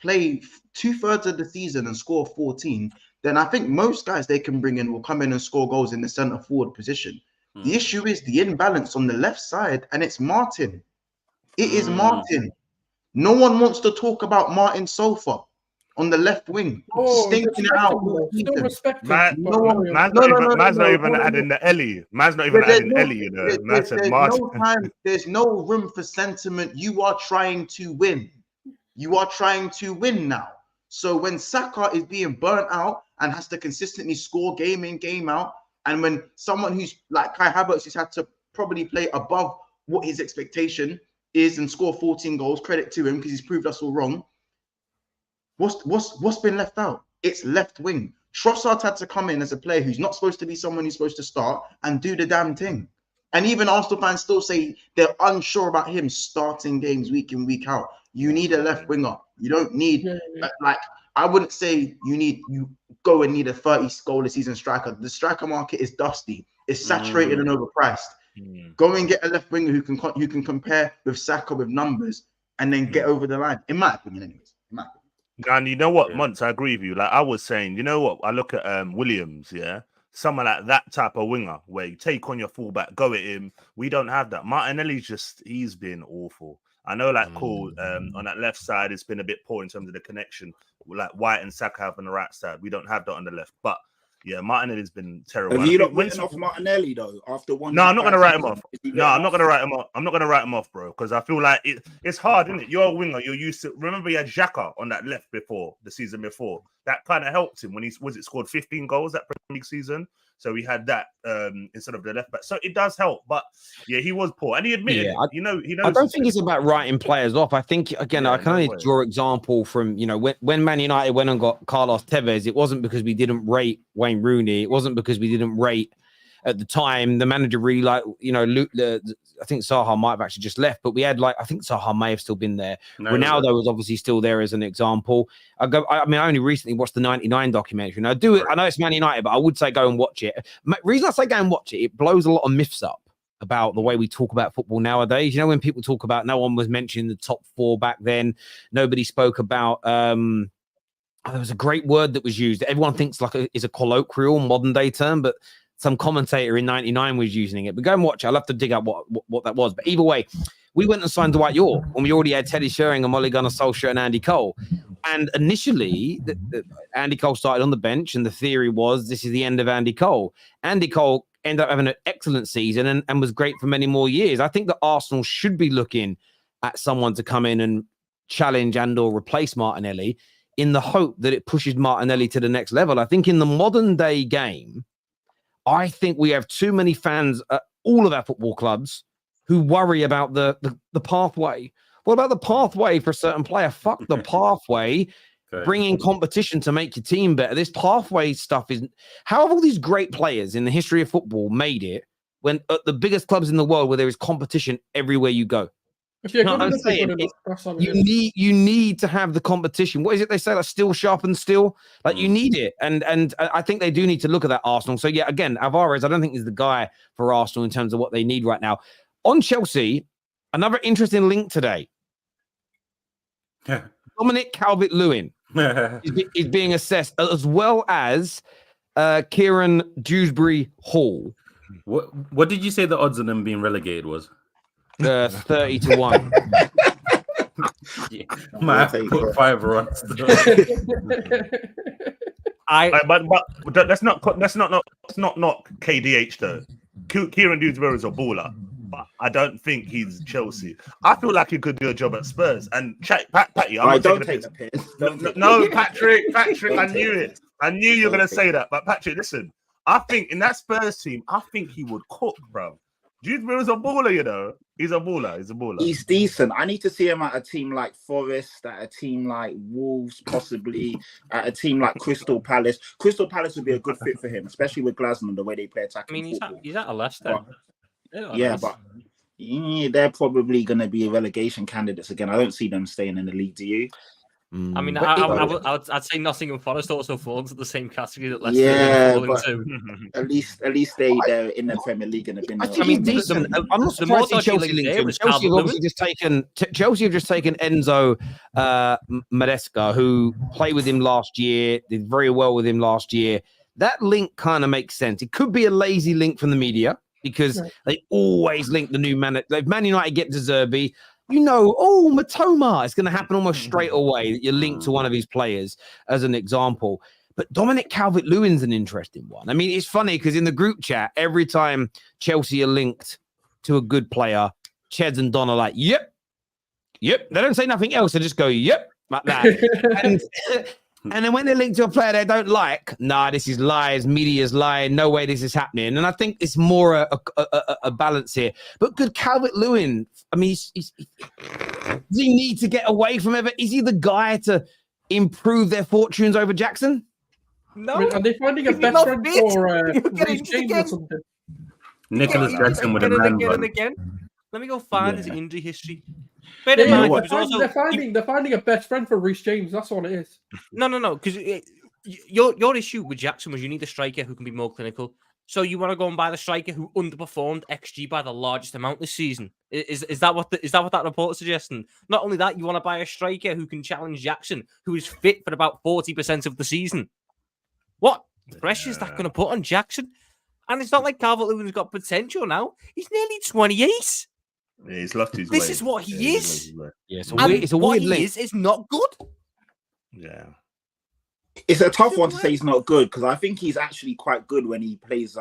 play 2/3 of the season and score 14, then I think most guys they can bring in will come in and score goals in the centre forward position. The issue is the imbalance on the left side, and it's Martin. It is Martin. No one wants to talk about Martin Sofa on the left wing, stinking it out. Man's not even adding the Ellie. Man's not even adding Ellie, you know. Man said Martin. There's no room for sentiment. You are trying to win. You are trying to win now. So when Saka is being burnt out and has to consistently score game in, game out, and when someone who's like Kai Havertz has had to probably play above what his expectation is and score 14 goals, credit to him because he's proved us all wrong. What's been left out? It's left wing. Trossard had to come in as a player who's not supposed to be someone who's supposed to start and do the damn thing. And even Arsenal fans still say they're unsure about him starting games week in, week out. You need a left winger. You don't need like I wouldn't say you go and need a 30 goal a season striker. The striker market is dusty. It's saturated and overpriced. Go and get a left winger who can compare with Saka with numbers and then get over the line. In my opinion, anyways. And you know what, Monts, I agree with you. Like I was saying, you know what? I look at Williams, someone like that type of winger where you take on your fullback, go at him. We don't have that. Martinelli's he's been awful. I know, like, cool. On that left side, it's been a bit poor in terms of the connection. Like White and Saka have on the right side. We don't have that on the left. But yeah, Martinelli's been terrible. Have you not written off Martinelli though? After one, no, I'm not going to write him off. No, I'm not going to write him off. I'm not going to write him off, bro, because I feel like it's hard, isn't it? You're a winger. You're used to. Remember, he had Xhaka on that left before the season before. That kind of helped him when he scored 15 goals that Premier League season. So we had that instead of the left back. So it does help, but yeah, he was poor, and he admitted. Yeah, he knows. I don't think it's about writing players off. I think again, I can only draw example from when Man United went and got Carlos Tevez. It wasn't because we didn't rate Wayne Rooney. It wasn't because we didn't rate at the time the manager really I think Zaha might have actually just left, but we had I think Zaha may have still been there. Ronaldo was obviously still there as an example. I only recently watched the 99 documentary. And I know it's Man United, but I would say go and watch it. Reason I say go and watch it, it blows a lot of myths up about the way we talk about football nowadays. You know, when people talk about no one was mentioning the top four back then, nobody spoke about there was a great word that was used that everyone thinks is a colloquial modern day term, but some commentator in 99 was using it. But go and watch it. I'll have to dig up what that was. But either way, we went and signed Dwight York when we already had Teddy Sheringham, Ole Gunnar Solskjaer, and Andy Cole. And initially, Andy Cole started on the bench, and the theory was this is the end of Andy Cole. Andy Cole ended up having an excellent season and was great for many more years. I think that Arsenal should be looking at someone to come in and challenge and or replace Martinelli in the hope that it pushes Martinelli to the next level. I think in the modern day game, I think we have too many fans at all of our football clubs who worry about the pathway. What about the pathway for a certain player? Fuck the pathway. Okay. Bringing competition to make your team better. This pathway stuff is... How have all these great players in the history of football made it when at the biggest clubs in the world where there is competition everywhere you go? You know what I'm saying? You need to have the competition. What is it they say? Like steel sharpens steel. Like you need it, and I think they do need to look at that Arsenal. So yeah, again, Alvarez, I don't think is the guy for Arsenal in terms of what they need right now. On Chelsea, another interesting link today. Dominic Calvert-Lewin is being assessed, as well as Kiernan Dewsbury-Hall. What did you say the odds of them being relegated was? 30-1. Yeah, might have to put fiver on. But let's not knock KDH though. Kieran Dewsbury is a baller, but I don't think he's Chelsea. I feel like he could do a job at Spurs. And Patty, don't take the piss. No, Patrick, I knew it. I knew you were gonna say that. But Patrick, listen, I think in that Spurs team, I think he would cook, bro. Dewsbury's a baller, you know. He's a baller. He's a baller. He's decent. I need to see him at a team like Forest, at a team like Wolves, possibly at a team like Crystal Palace. Crystal Palace would be a good fit for him, especially with Glasgow, the way they play attacking football. He's at a Leicester. But they're probably going to be relegation candidates again. I don't see them staying in the league. Do you? I mean, I'd say Nottingham Forest also falls into the same category that Leicester. Yeah, fall but into. at least they're in the Premier League and have been. I think he's decent. I'm not surprised Chelsea linked him. Chelsea have obviously just taken Enzo Maresca, who played with him last year, did very well with him last year. That link kind of makes sense. It could be a lazy link from the media because they always link the new man. If Man United get De Zerbi, Matoma. It's going to happen almost straight away that you're linked to one of his players as an example. But Dominic Calvert-Lewin's an interesting one. I mean, it's funny because in the group chat, every time Chelsea are linked to a good player, Cheds and Don are like, yep. They don't say nothing else. They just go, yep, like that. And then when they're linked to a player they don't like, this is lies, media's lying, no way this is happening. And I think it's more a balance here. But could Calvert-Lewin, I mean, does he need to get away from Everton? Is he the guy to improve their fortunes over Jackson? No. I mean, are they finding a best friend for Reece James or something? Nicholas Jackson with a man bun. Again. Let me go find his injury history. They're finding a best friend for Reece James. That's all it is. No. Because your issue with Jackson was you need a striker who can be more clinical. So you want to go and buy the striker who underperformed XG by the largest amount this season? Is that what that report is suggesting? Not only that, you want to buy a striker who can challenge Jackson, who is fit for about 40% of the season. What pressure is that going to put on Jackson? And it's not like Calvert-Lewin's got potential now. He's nearly 28. Yeah, he's lost his This way. is what he is. Yeah, it's a weird link. Is not good. Yeah. It's a tough one to say he's not good because I think he's actually quite good when he plays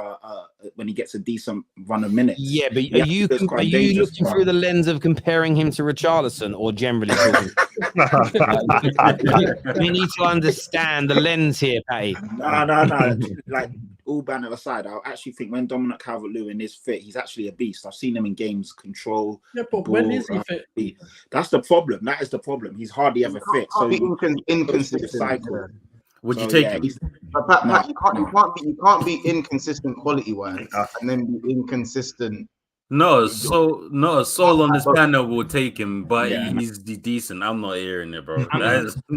when he gets a decent run of minutes. Yeah, but are you looking through the lens of comparing him to Richarlison or generally talking? You need to understand the lens here, Patty. No. Like all banner aside, I actually think when Dominic Calvert-Lewin is fit, he's actually a beast. I've seen him in games control. Yeah, but when is he fit? That's the problem. That is the problem. He's hardly ever fit. So inconsistent cycle. Would you take him? Pat, you can't be inconsistent quality wise and then be inconsistent. No, a soul on this panel will take him, but he's decent. I'm not hearing it, bro.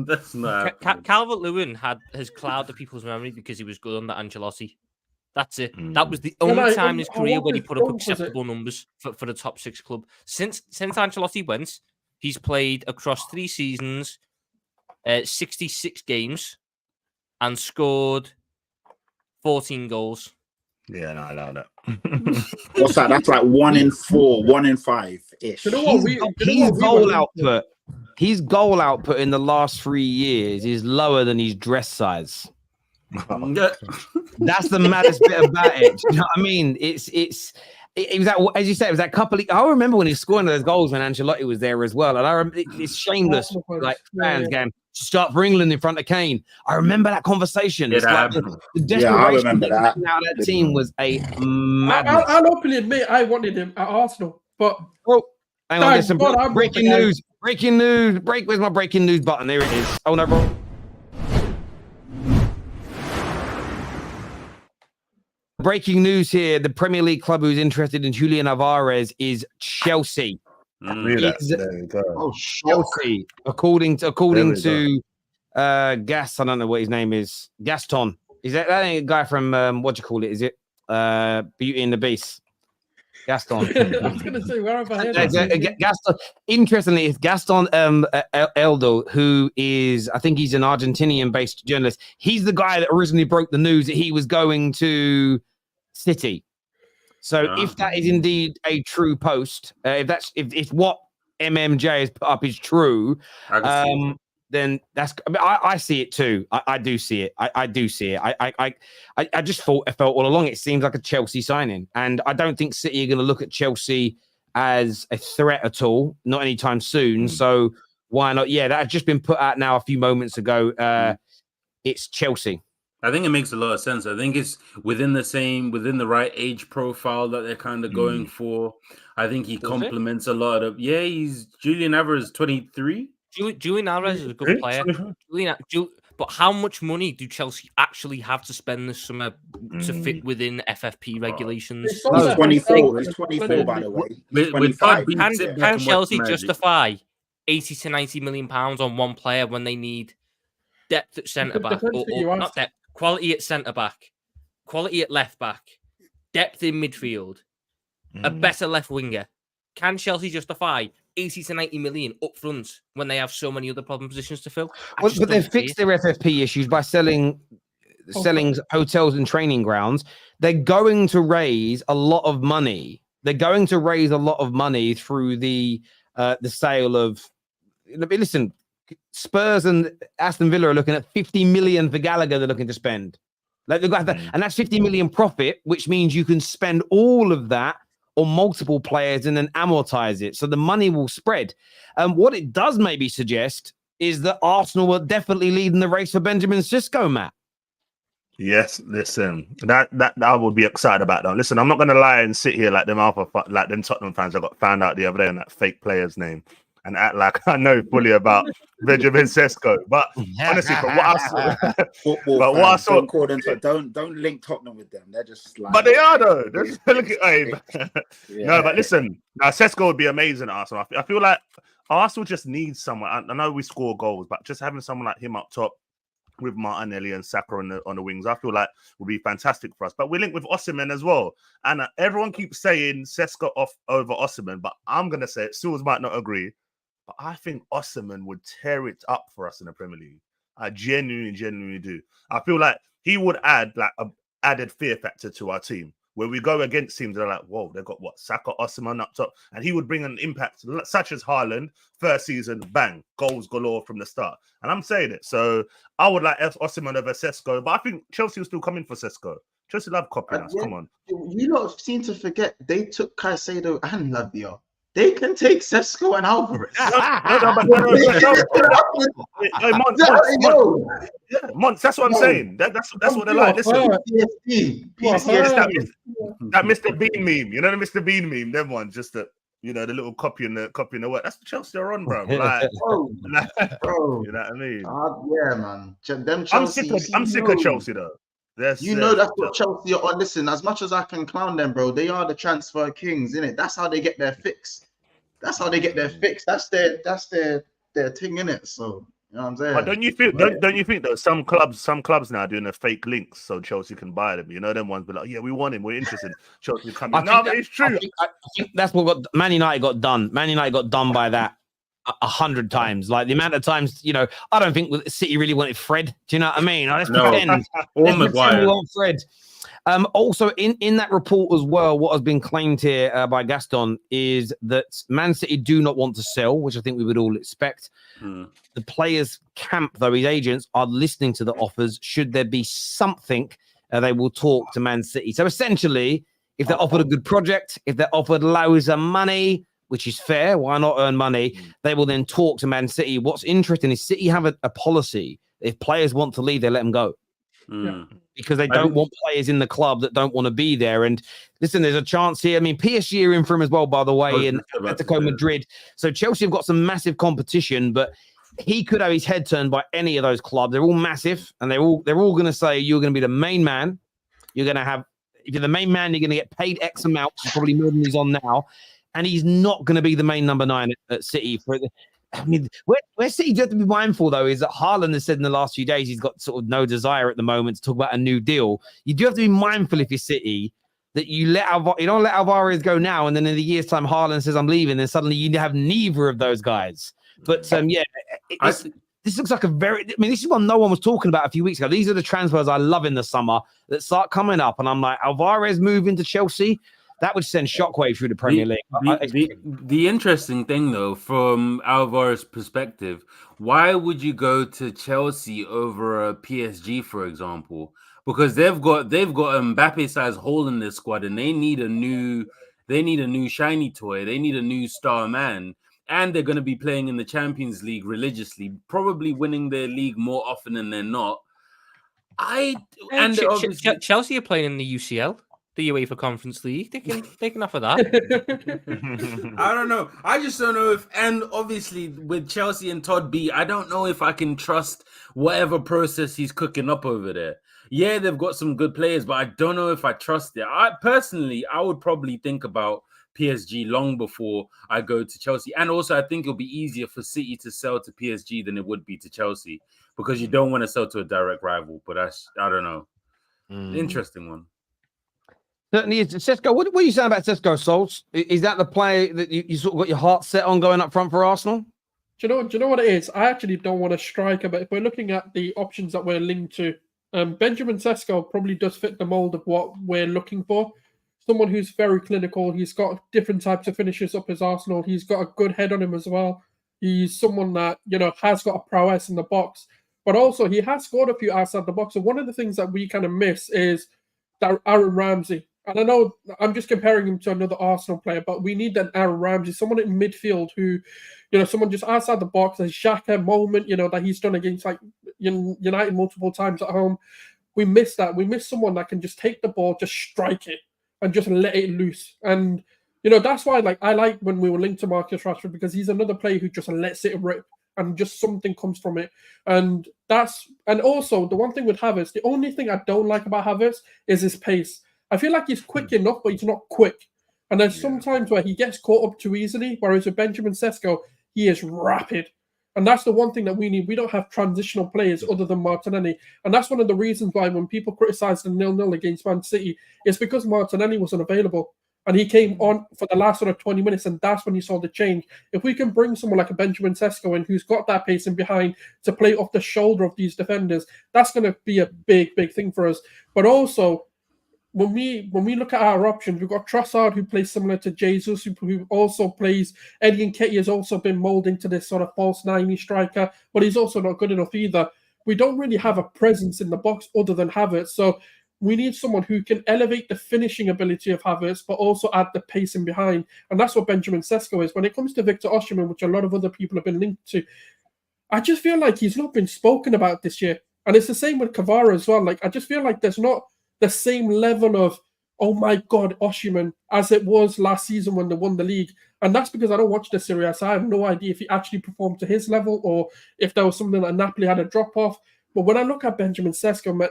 That's not. Calvert-Lewin has clouded people's memory because he was good under Ancelotti. That's it. That was the only time in his career when he put up acceptable numbers for the top six club. Since Ancelotti went, he's played across 3 seasons, 66 games, and scored 14 goals. Yeah, no, I know that. What's that? That's like 1 in 4, 1 in 5-ish. His goal output in the last 3 years is lower than his dress size. That's the maddest bit about it. Do you know what I mean? It was that, as you said, it was that couple. I remember when he was scoring those goals when Ancelotti was there as well. And I remember it's shameless, like fans game. Start for England in front of Kane. I remember that conversation. It's like the desperation out of that team was a madness. I'll openly admit I wanted him at Arsenal, but hang on, there's some breaking news. Where's my breaking news button? There it is. Oh no, bro. Breaking news here: the Premier League club who's interested in Julián Álvarez is Chelsea. Chelsea, according to Gas, I don't know what his name is. Gaston. Is that ain't a guy from what do you call it? Is it Beauty and the Beast? Gaston. I was gonna say where have I heard that? Gaston. Interestingly, it's Gaston Eldo, who is, I think he's an Argentinian-based journalist. He's the guy that originally broke the news that he was going to City. So if that is indeed a true post, if what MMJ has put up is true, then that's. I see it too. I do see it. I do see it. I just felt all along it seems like a Chelsea signing, and I don't think City are going to look at Chelsea as a threat at all, not anytime soon. So why not? Yeah, that has just been put out now a few moments ago. It's Chelsea. I think it makes a lot of sense. I think it's within the right age profile that they're kind of going for. I think he complements a lot of. Yeah, he's Julián Álvarez, 23. Julián Álvarez is a good player. But how much money do Chelsea actually have to spend this summer to fit within FFP regulations? He's 24. He's 24, by the way. He's 25. Can Chelsea justify 80 to 90 million pounds on one player when they need depth at centre back, or not depth, quality at centre back, quality at left back, depth in midfield, a better left winger? Can Chelsea justify 80 to 90 million up front when they have so many other problem positions to fill? But they've fixed their FFP issues by selling hotels and training grounds. They're going to raise a lot of money. They're going to raise a lot of money through the sale of. Listen, Spurs and Aston Villa are looking at 50 million for Gallagher. They're looking to spend, and that's 50 million profit, which means you can spend all of that on multiple players and then amortize it. So the money will spread. What it does maybe suggest is that Arsenal are definitely leading the race for Benjamin Sesko, Matt. Yes, listen, that I would be excited about that. Listen, I'm not gonna lie and sit here like them Tottenham fans that got found out the other day on that fake player's name and act like I know fully about Benjamin Sesko. But honestly, from what I saw, don't link Tottenham with them. They're just like, but they are though. They're just No, but listen, now Sesko would be amazing at Arsenal. I feel like Arsenal just needs someone. I know we score goals, but just having someone like him up top with Martinelli and Saka on the wings, I feel like would be fantastic for us. But we're linked with Osimhen as well. And everyone keeps saying Sesko over Osimhen, but I'm going to say it. Sulz might not agree, but I think Osimhen would tear it up for us in the Premier League. I genuinely do. I feel like he would add like an added fear factor to our team. Where we go against teams that are like, whoa, they've got what? Saka, Osimhen up top. And he would bring an impact, such as Haaland, first season, bang, goals galore from the start. And I'm saying it. So I would like Osimhen over Sesko, but I think Chelsea will still come in for Sesko. Chelsea love copying us. Come on. You lot seem to forget they took Caicedo and Lavia. They can take Sesko and Álvarez. Monts, that's what I'm saying. That's what they're like. Listen, that Mr. Bean meme. You know the Mr. Bean meme? Them ones, just the the little copy in the work. That's the Chelsea are on, bro. Like, bro. You know what I mean? Yeah, man. Them Chelsea, I'm sick of Chelsea though. That's what Chelsea are on. Listen, as much as I can clown them, bro, they are the transfer kings, innit? That's how they get their fix. That's their thing, innit? So you know what I'm saying? But don't you think that some clubs now are doing the fake links so Chelsea can buy them? You know, them ones be like, yeah, we want him, we're interested. Chelsea coming. No, but it's true. I think that's what Man United got done. Man United got done by that 100 times. Like the amount of times, I don't think City really wanted Fred. Do you know what I mean? Let's pretend. Or Maguire. We want Fred. Also, in that report as well, what has been claimed here by Gaston is that Man City do not want to sell, which I think we would all expect. The players' camp, though, his agents are listening to the offers. Should there be something, they will talk to Man City. So essentially, if they're offered a good project, if they're offered loads of money, which is fair, why not earn money? They will then talk to Man City. What's interesting is City have a policy. If players want to leave, they let them go. Because they don't want players in the club that don't want to be there. And listen, there's a chance here. I mean, PSG are in for him as well, by the way, in Atletico Madrid. So Chelsea have got some massive competition, but he could have his head turned by any of those clubs. They're all massive, and they're all going to say you're going to be the main man. You're going to have, if you're the main man, you're going to get paid X amount, probably more than he's on now. And he's not going to be the main number 9 at City. I mean, where City do have to be mindful, though, is that Haaland has said in the last few days he's got sort of no desire at the moment to talk about a new deal. You do have to be mindful if you're City that you don't let Alvarez go now, and then in a year's time Haaland says I'm leaving, and suddenly you have neither of those guys. But this looks like this is what no one was talking about a few weeks ago. These are the transfers I love in the summer that start coming up, and I'm like, Alvarez moving to Chelsea. That would send shockwave through the Premier League. The interesting thing, though, from Alvarez's perspective, why would you go to Chelsea over a PSG, for example? Because they've got Mbappe-sized hole in their squad, and they need a new shiny toy. They need a new star man, and they're going to be playing in the Champions League religiously, probably winning their league more often than they're not. Chelsea are playing in the UCL, the UEFA Conference League. They can offer that. I don't know. I just don't know if, and obviously with Chelsea and Todd B, I don't know if I can trust whatever process he's cooking up over there. Yeah, they've got some good players, but I don't know if I trust it. I would probably think about PSG long before I go to Chelsea. And also, I think it'll be easier for City to sell to PSG than it would be to Chelsea, because you don't want to sell to a direct rival. But I don't know. Interesting one. Certainly is. Sesko, what are you saying about Sesko, Sulz? Is that the play that you sort of got your heart set on going up front for Arsenal? Do you know what it is? I actually don't want a striker, but if we're looking at the options that we're linked to, Benjamin Sesko probably does fit the mold of what we're looking for. Someone who's very clinical. He's got different types of finishes up his Arsenal. He's got a good head on him as well. He's someone that, has got a prowess in the box, but also he has scored a few outside the box. So one of the things that we kind of miss is that Aaron Ramsey. And I know I'm just comparing him to another Arsenal player, but we need that Aaron Ramsey, someone in midfield who, someone just outside the box, a Xhaka moment, that he's done against like United multiple times at home. We miss that. We miss someone that can just take the ball, just strike it, and just let it loose. And, that's why I like when we were linked to Marcus Rashford, because he's another player who just lets it rip and just something comes from it. And also the one thing with Havertz, the only thing I don't like about Havertz is his pace. I feel like he's quick enough, but he's not quick. And there's sometimes where he gets caught up too easily, whereas with Benjamin Sesko, he is rapid. And that's the one thing that we need. We don't have transitional players other than Martinelli. And that's one of the reasons why when people criticize the 0-0 against Man City, it's because Martinelli wasn't available. And he came on for the last sort of 20 minutes, and that's when you saw the change. If we can bring someone like a Benjamin Sesko in who's got that pace in behind to play off the shoulder of these defenders, that's going to be a big, big thing for us. But also, when we look at our options, we've got Trossard, who plays similar to Jesus, who also plays. Eddie Nketiah has also been molded into this sort of false 90 striker, but he's also not good enough either. We don't really have a presence in the box other than Havertz, so we need someone who can elevate the finishing ability of Havertz, but also add the pace in behind, and that's what Benjamin Sesko is. When it comes to Victor Osimhen, which a lot of other people have been linked to, I just feel like he's not been spoken about this year, and it's the same with Kvara as well. I just feel like there's not the same level of, oh my God, Osimhen, as it was last season when they won the league. And that's because I don't watch the Serie A, so I have no idea if he actually performed to his level or if there was something that Napoli had a drop-off. But when I look at Benjamin Sesko, man,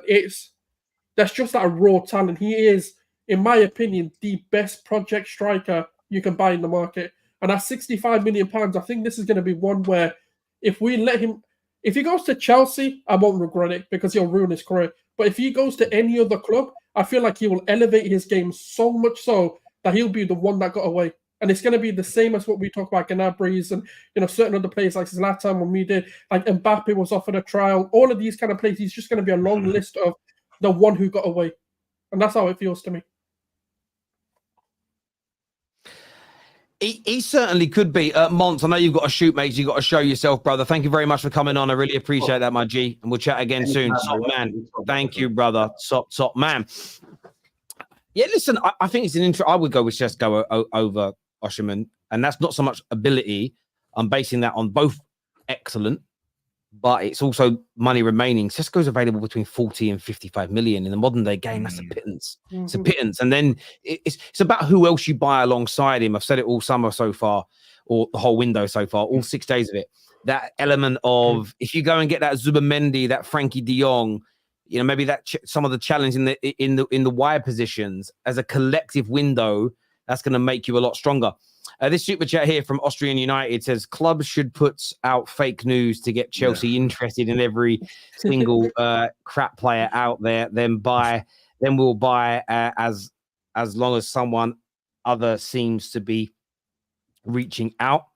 that's just that raw talent. He is, in my opinion, the best project striker you can buy in the market. And at £65 million, I think this is going to be one where if we let him, if he goes to Chelsea, I won't regret it because he'll ruin his career. But if he goes to any other club, I feel like he will elevate his game so much so that he'll be the one that got away. And it's going to be the same as what we talk about Gnabry's and certain other players like Zlatan when we did, like Mbappe was offered a trial. All of these kind of players, he's just going to be a long list of the one who got away. And that's how it feels to me. He certainly could be. Monts, I know you've got to shoot, mate. You've got to show yourself, brother. Thank you very much for coming on. I really appreciate that, my G. And we'll chat again soon. Top man. Thank you, brother. Top man. Yeah, listen, I think it's an intro. I would go with Sesko over Osimhen. And that's not so much ability. I'm basing that on both excellent, but it's also money remaining. Sesko's available between 40 and 55 million in the modern day game. That's a pittance. It's a pittance. And then it's about who else you buy alongside him. I've said it all summer so far, or the whole window so far, all 6 days of it. That element of if you go and get that Zubimendi, that Frankie de Jong, maybe that some of the challenge in the wide positions as a collective window, that's going to make you a lot stronger. This super chat here from Austrian United says clubs should put out fake news to get Chelsea interested in every single crap player out there. Then we'll buy as long as someone other seems to be reaching out.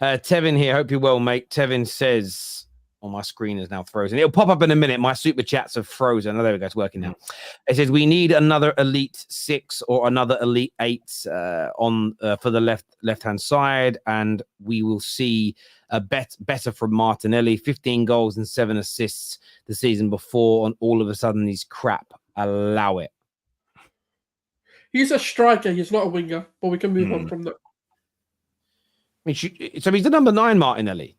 Tevin here, hope you're well, mate. Tevin says, my screen is now frozen. It'll pop up in a minute. My super chats are frozen. Oh, there we go. It's working now. It says we need another Elite 6 or another Elite 8 for the left-hand side, and we will see a better from Martinelli. 15 goals and 7 assists the season before, and all of a sudden he's crap. Allow it. He's a striker. He's not a winger, but we can move on from that. I mean, so he's the number 9, Martinelli.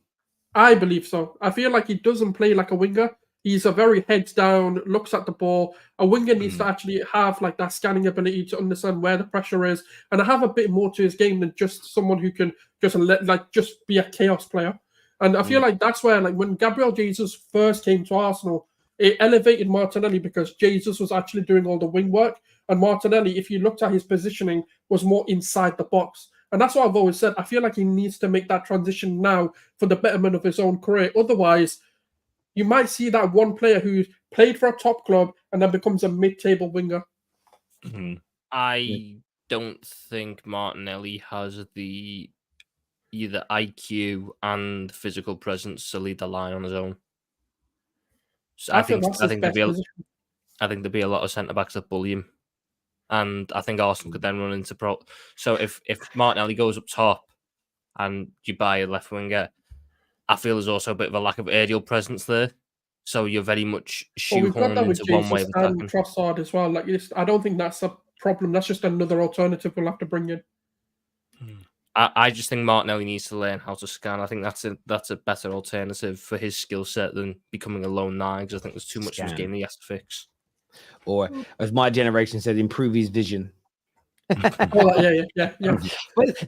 I believe so. I feel like he doesn't play like a winger. He's a very heads down, looks at the ball. A winger needs to actually have like that scanning ability to understand where the pressure is and have a bit more to his game than just someone who can just be a chaos player. And I feel like that's where, like, when Gabriel Jesus first came to Arsenal, it elevated Martinelli because Jesus was actually doing all the wing work. And Martinelli, if you looked at his positioning, was more inside the box. And that's what I've always said. I feel like he needs to make that transition now for the betterment of his own career. Otherwise, you might see that one player who played for a top club and then becomes a mid-table winger. I don't think Martinelli has the either IQ and physical presence to lead the line on his own. So I think there'd be a lot of centre backs that bully him, and I think Arsenal could then run into So if Martinelli goes up top and you buy a left winger, I feel there's also a bit of a lack of aerial presence there. So you're very much shoehorned into one way of attacking. And Trossard as well. Like, I don't think that's a problem. That's just another alternative we'll have to bring in. I just think Martinelli needs to learn how to scan. I think that's a better alternative for his skill set than becoming a lone nine, because I think there's too much of his game that he has to fix. Or, as my generation said, improve his vision. Yeah. But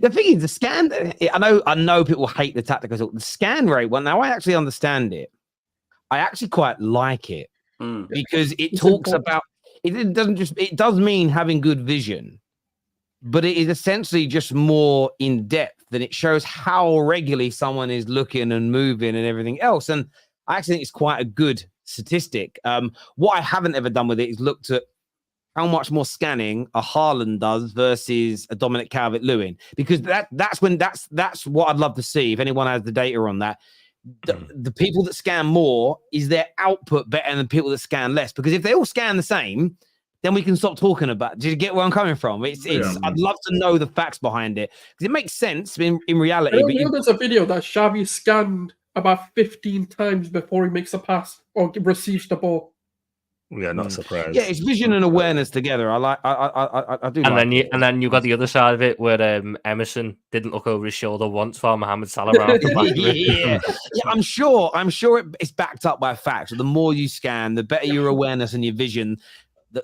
the thing is, the scan. I know people hate the tactical talk. The scan rate. Well, now I actually understand it. I actually quite like it because it talks about. It doesn't just. It does mean having good vision, but it is essentially just more in depth, and it shows how regularly someone is looking and moving and everything else. And I actually think it's quite a good statistic. What I haven't ever done with it is looked at how much more scanning a Haaland does versus a Dominic Calvert-Lewin, because that's what I'd love to see if anyone has the data on that. The people that scan more, is their output better than people that scan less? Because if they all scan the same, then we can stop talking about. Do you get where I'm coming from? I'd love to know the facts behind it, because it makes sense in reality. There's a video that Xavi scanned about 15 times before he makes a pass or receives the ball. Yeah, not surprised. Yeah, it's vision and awareness together. I do. And then you got the other side of it where Emerson didn't look over his shoulder once while Mohamed Salah ran. Yeah, I'm sure it's backed up by facts. The more you scan, the better your awareness and your vision,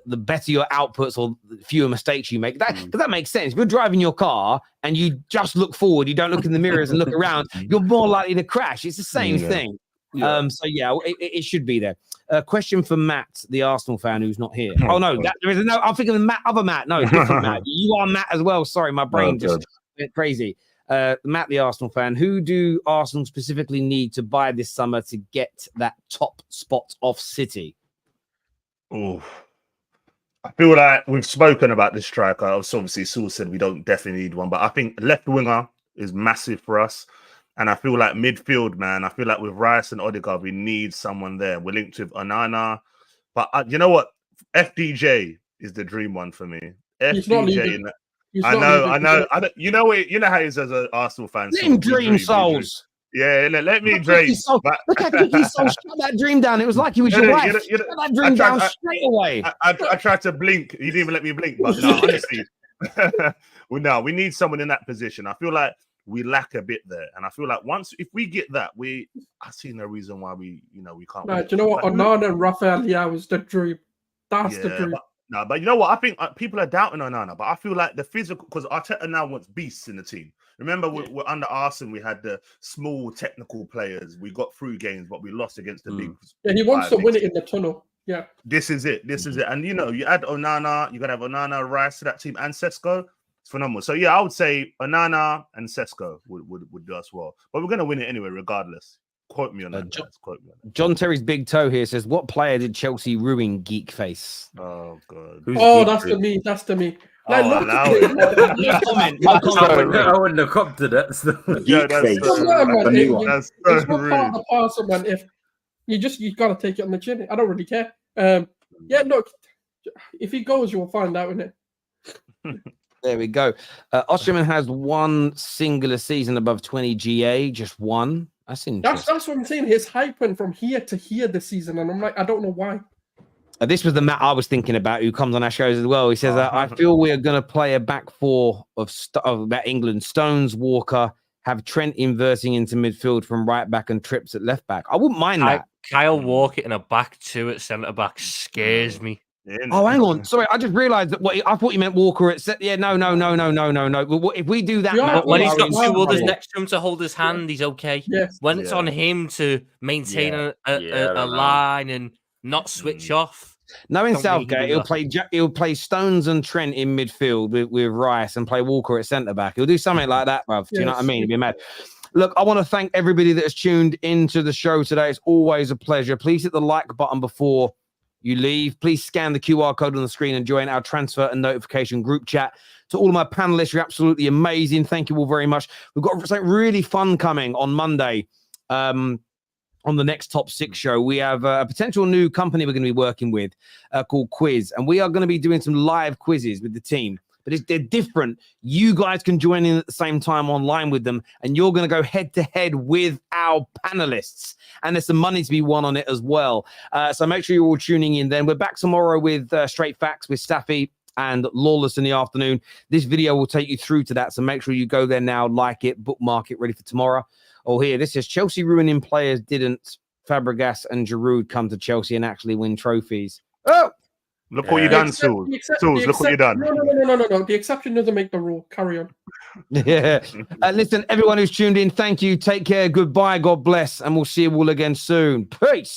the better your outputs or the fewer mistakes you make. That makes sense. If you're driving your car and you just look forward, you don't look in the mirrors and look around, you're more likely to crash. It's the same thing. Yeah. It should be there. A question for Matt, the Arsenal fan who's not here. Oh no, there is I'm thinking of other Matt. No, different Matt. You are Matt as well. Sorry, my brain just went crazy. Matt, the Arsenal fan. Who do Arsenal specifically need to buy this summer to get that top spot off City? Oh, I feel like we've spoken about this striker. Obviously, Sulz said we don't definitely need one, but I think left winger is massive for us. And I feel like midfield, man, I feel like with Rice and Odegaard, we need someone there. We're linked with Onana. But you know what? FDJ is the dream one for me. FDJ. I know. You know how he is as an Arsenal fan. Dream souls. Yeah, let me dream. Look how he shut that dream down. It was like he was your wife. Shut that dream down straight away. I tried to blink. He didn't even let me blink. But no, honestly. We need someone in that position. I feel like we lack a bit there, and I feel like if we get that, I see no reason why we can't. Right, do you know what? Onana and Rafael Leao was the dream. That's the dream. But you know what? I think people are doubting Onana, but I feel like the physical, because Arteta now wants beasts in the team. Remember, we're under Arsenal, we had the small technical players. We got through games, but we lost against the big. Yeah, he wants to win it in the tunnel. Yeah, this is it. And you add Onana, you gotta have Onana, Rice to that team, and Sesko. Phenomenal. So I would say Onana and Sesko would do us well, but we're going to win it anyway, regardless. Quote me on that. John Terry's big toe here says, "What player did Chelsea ruin? Geek face." Oh god. That's to me. That's to me. I wouldn't have come to that. It's not part of the parcel, man. If you got to take it on the chin. I don't really care. Look, if he goes, you'll find out, innit? There we go. Osterman has one singular season above 20 GA, just one. That's interesting. That's what I'm saying. His hype went from here to here this season, and I'm like, I don't know why. This was the Matt I was thinking about, who comes on our shows as well. He says, I feel we are going to play a back four of England. Stones, Walker, have Trent inverting into midfield from right back and Trips at left back. I wouldn't mind that. Kyle Walker in a back two at centre back scares me. Oh, hang on. Sorry, I just realised that. I thought you meant Walker at set. Yeah, no. If we do that, Yeah, When he's got two others yeah. next to him to hold his hand, he's okay. Yes. When it's on him to maintain a line and not switch off. Knowing Don't think he Southgate, does he'll play Stones and Trent in midfield with Rice and play Walker at centre back. He'll do something like that, bruv. Do you know what I mean? It'd be mad. Look, I want to thank everybody that has tuned into the show today. It's always a pleasure. Please hit the like button before you leave. Please scan the QR code on the screen and join our transfer and notification group chat. To all of my panelists, you're absolutely amazing. Thank you all very much. We've got something really fun coming on Monday. On the next Top 6 show, we have a potential new company we're going to be working with called Quiz, and we are going to be doing some live quizzes with the team. But they're different. You guys can join in at the same time online with them, and you're going to go head-to-head with our panelists. And there's some money to be won on it as well. So make sure you're all tuning in then. We're back tomorrow with Straight Facts with Staffy and Lawless in the afternoon. This video will take you through to that, so make sure you go there now, like it, bookmark it, ready for tomorrow. Oh, here, this is Chelsea ruining players didn't Fabregas and Giroud come to Chelsea and actually win trophies. Oh! Look what you done, Sulz. Sulz, look what you done. No. The exception doesn't make the rule. Carry on. Yeah. Listen, everyone who's tuned in, thank you. Take care. Goodbye. God bless. And we'll see you all again soon. Peace.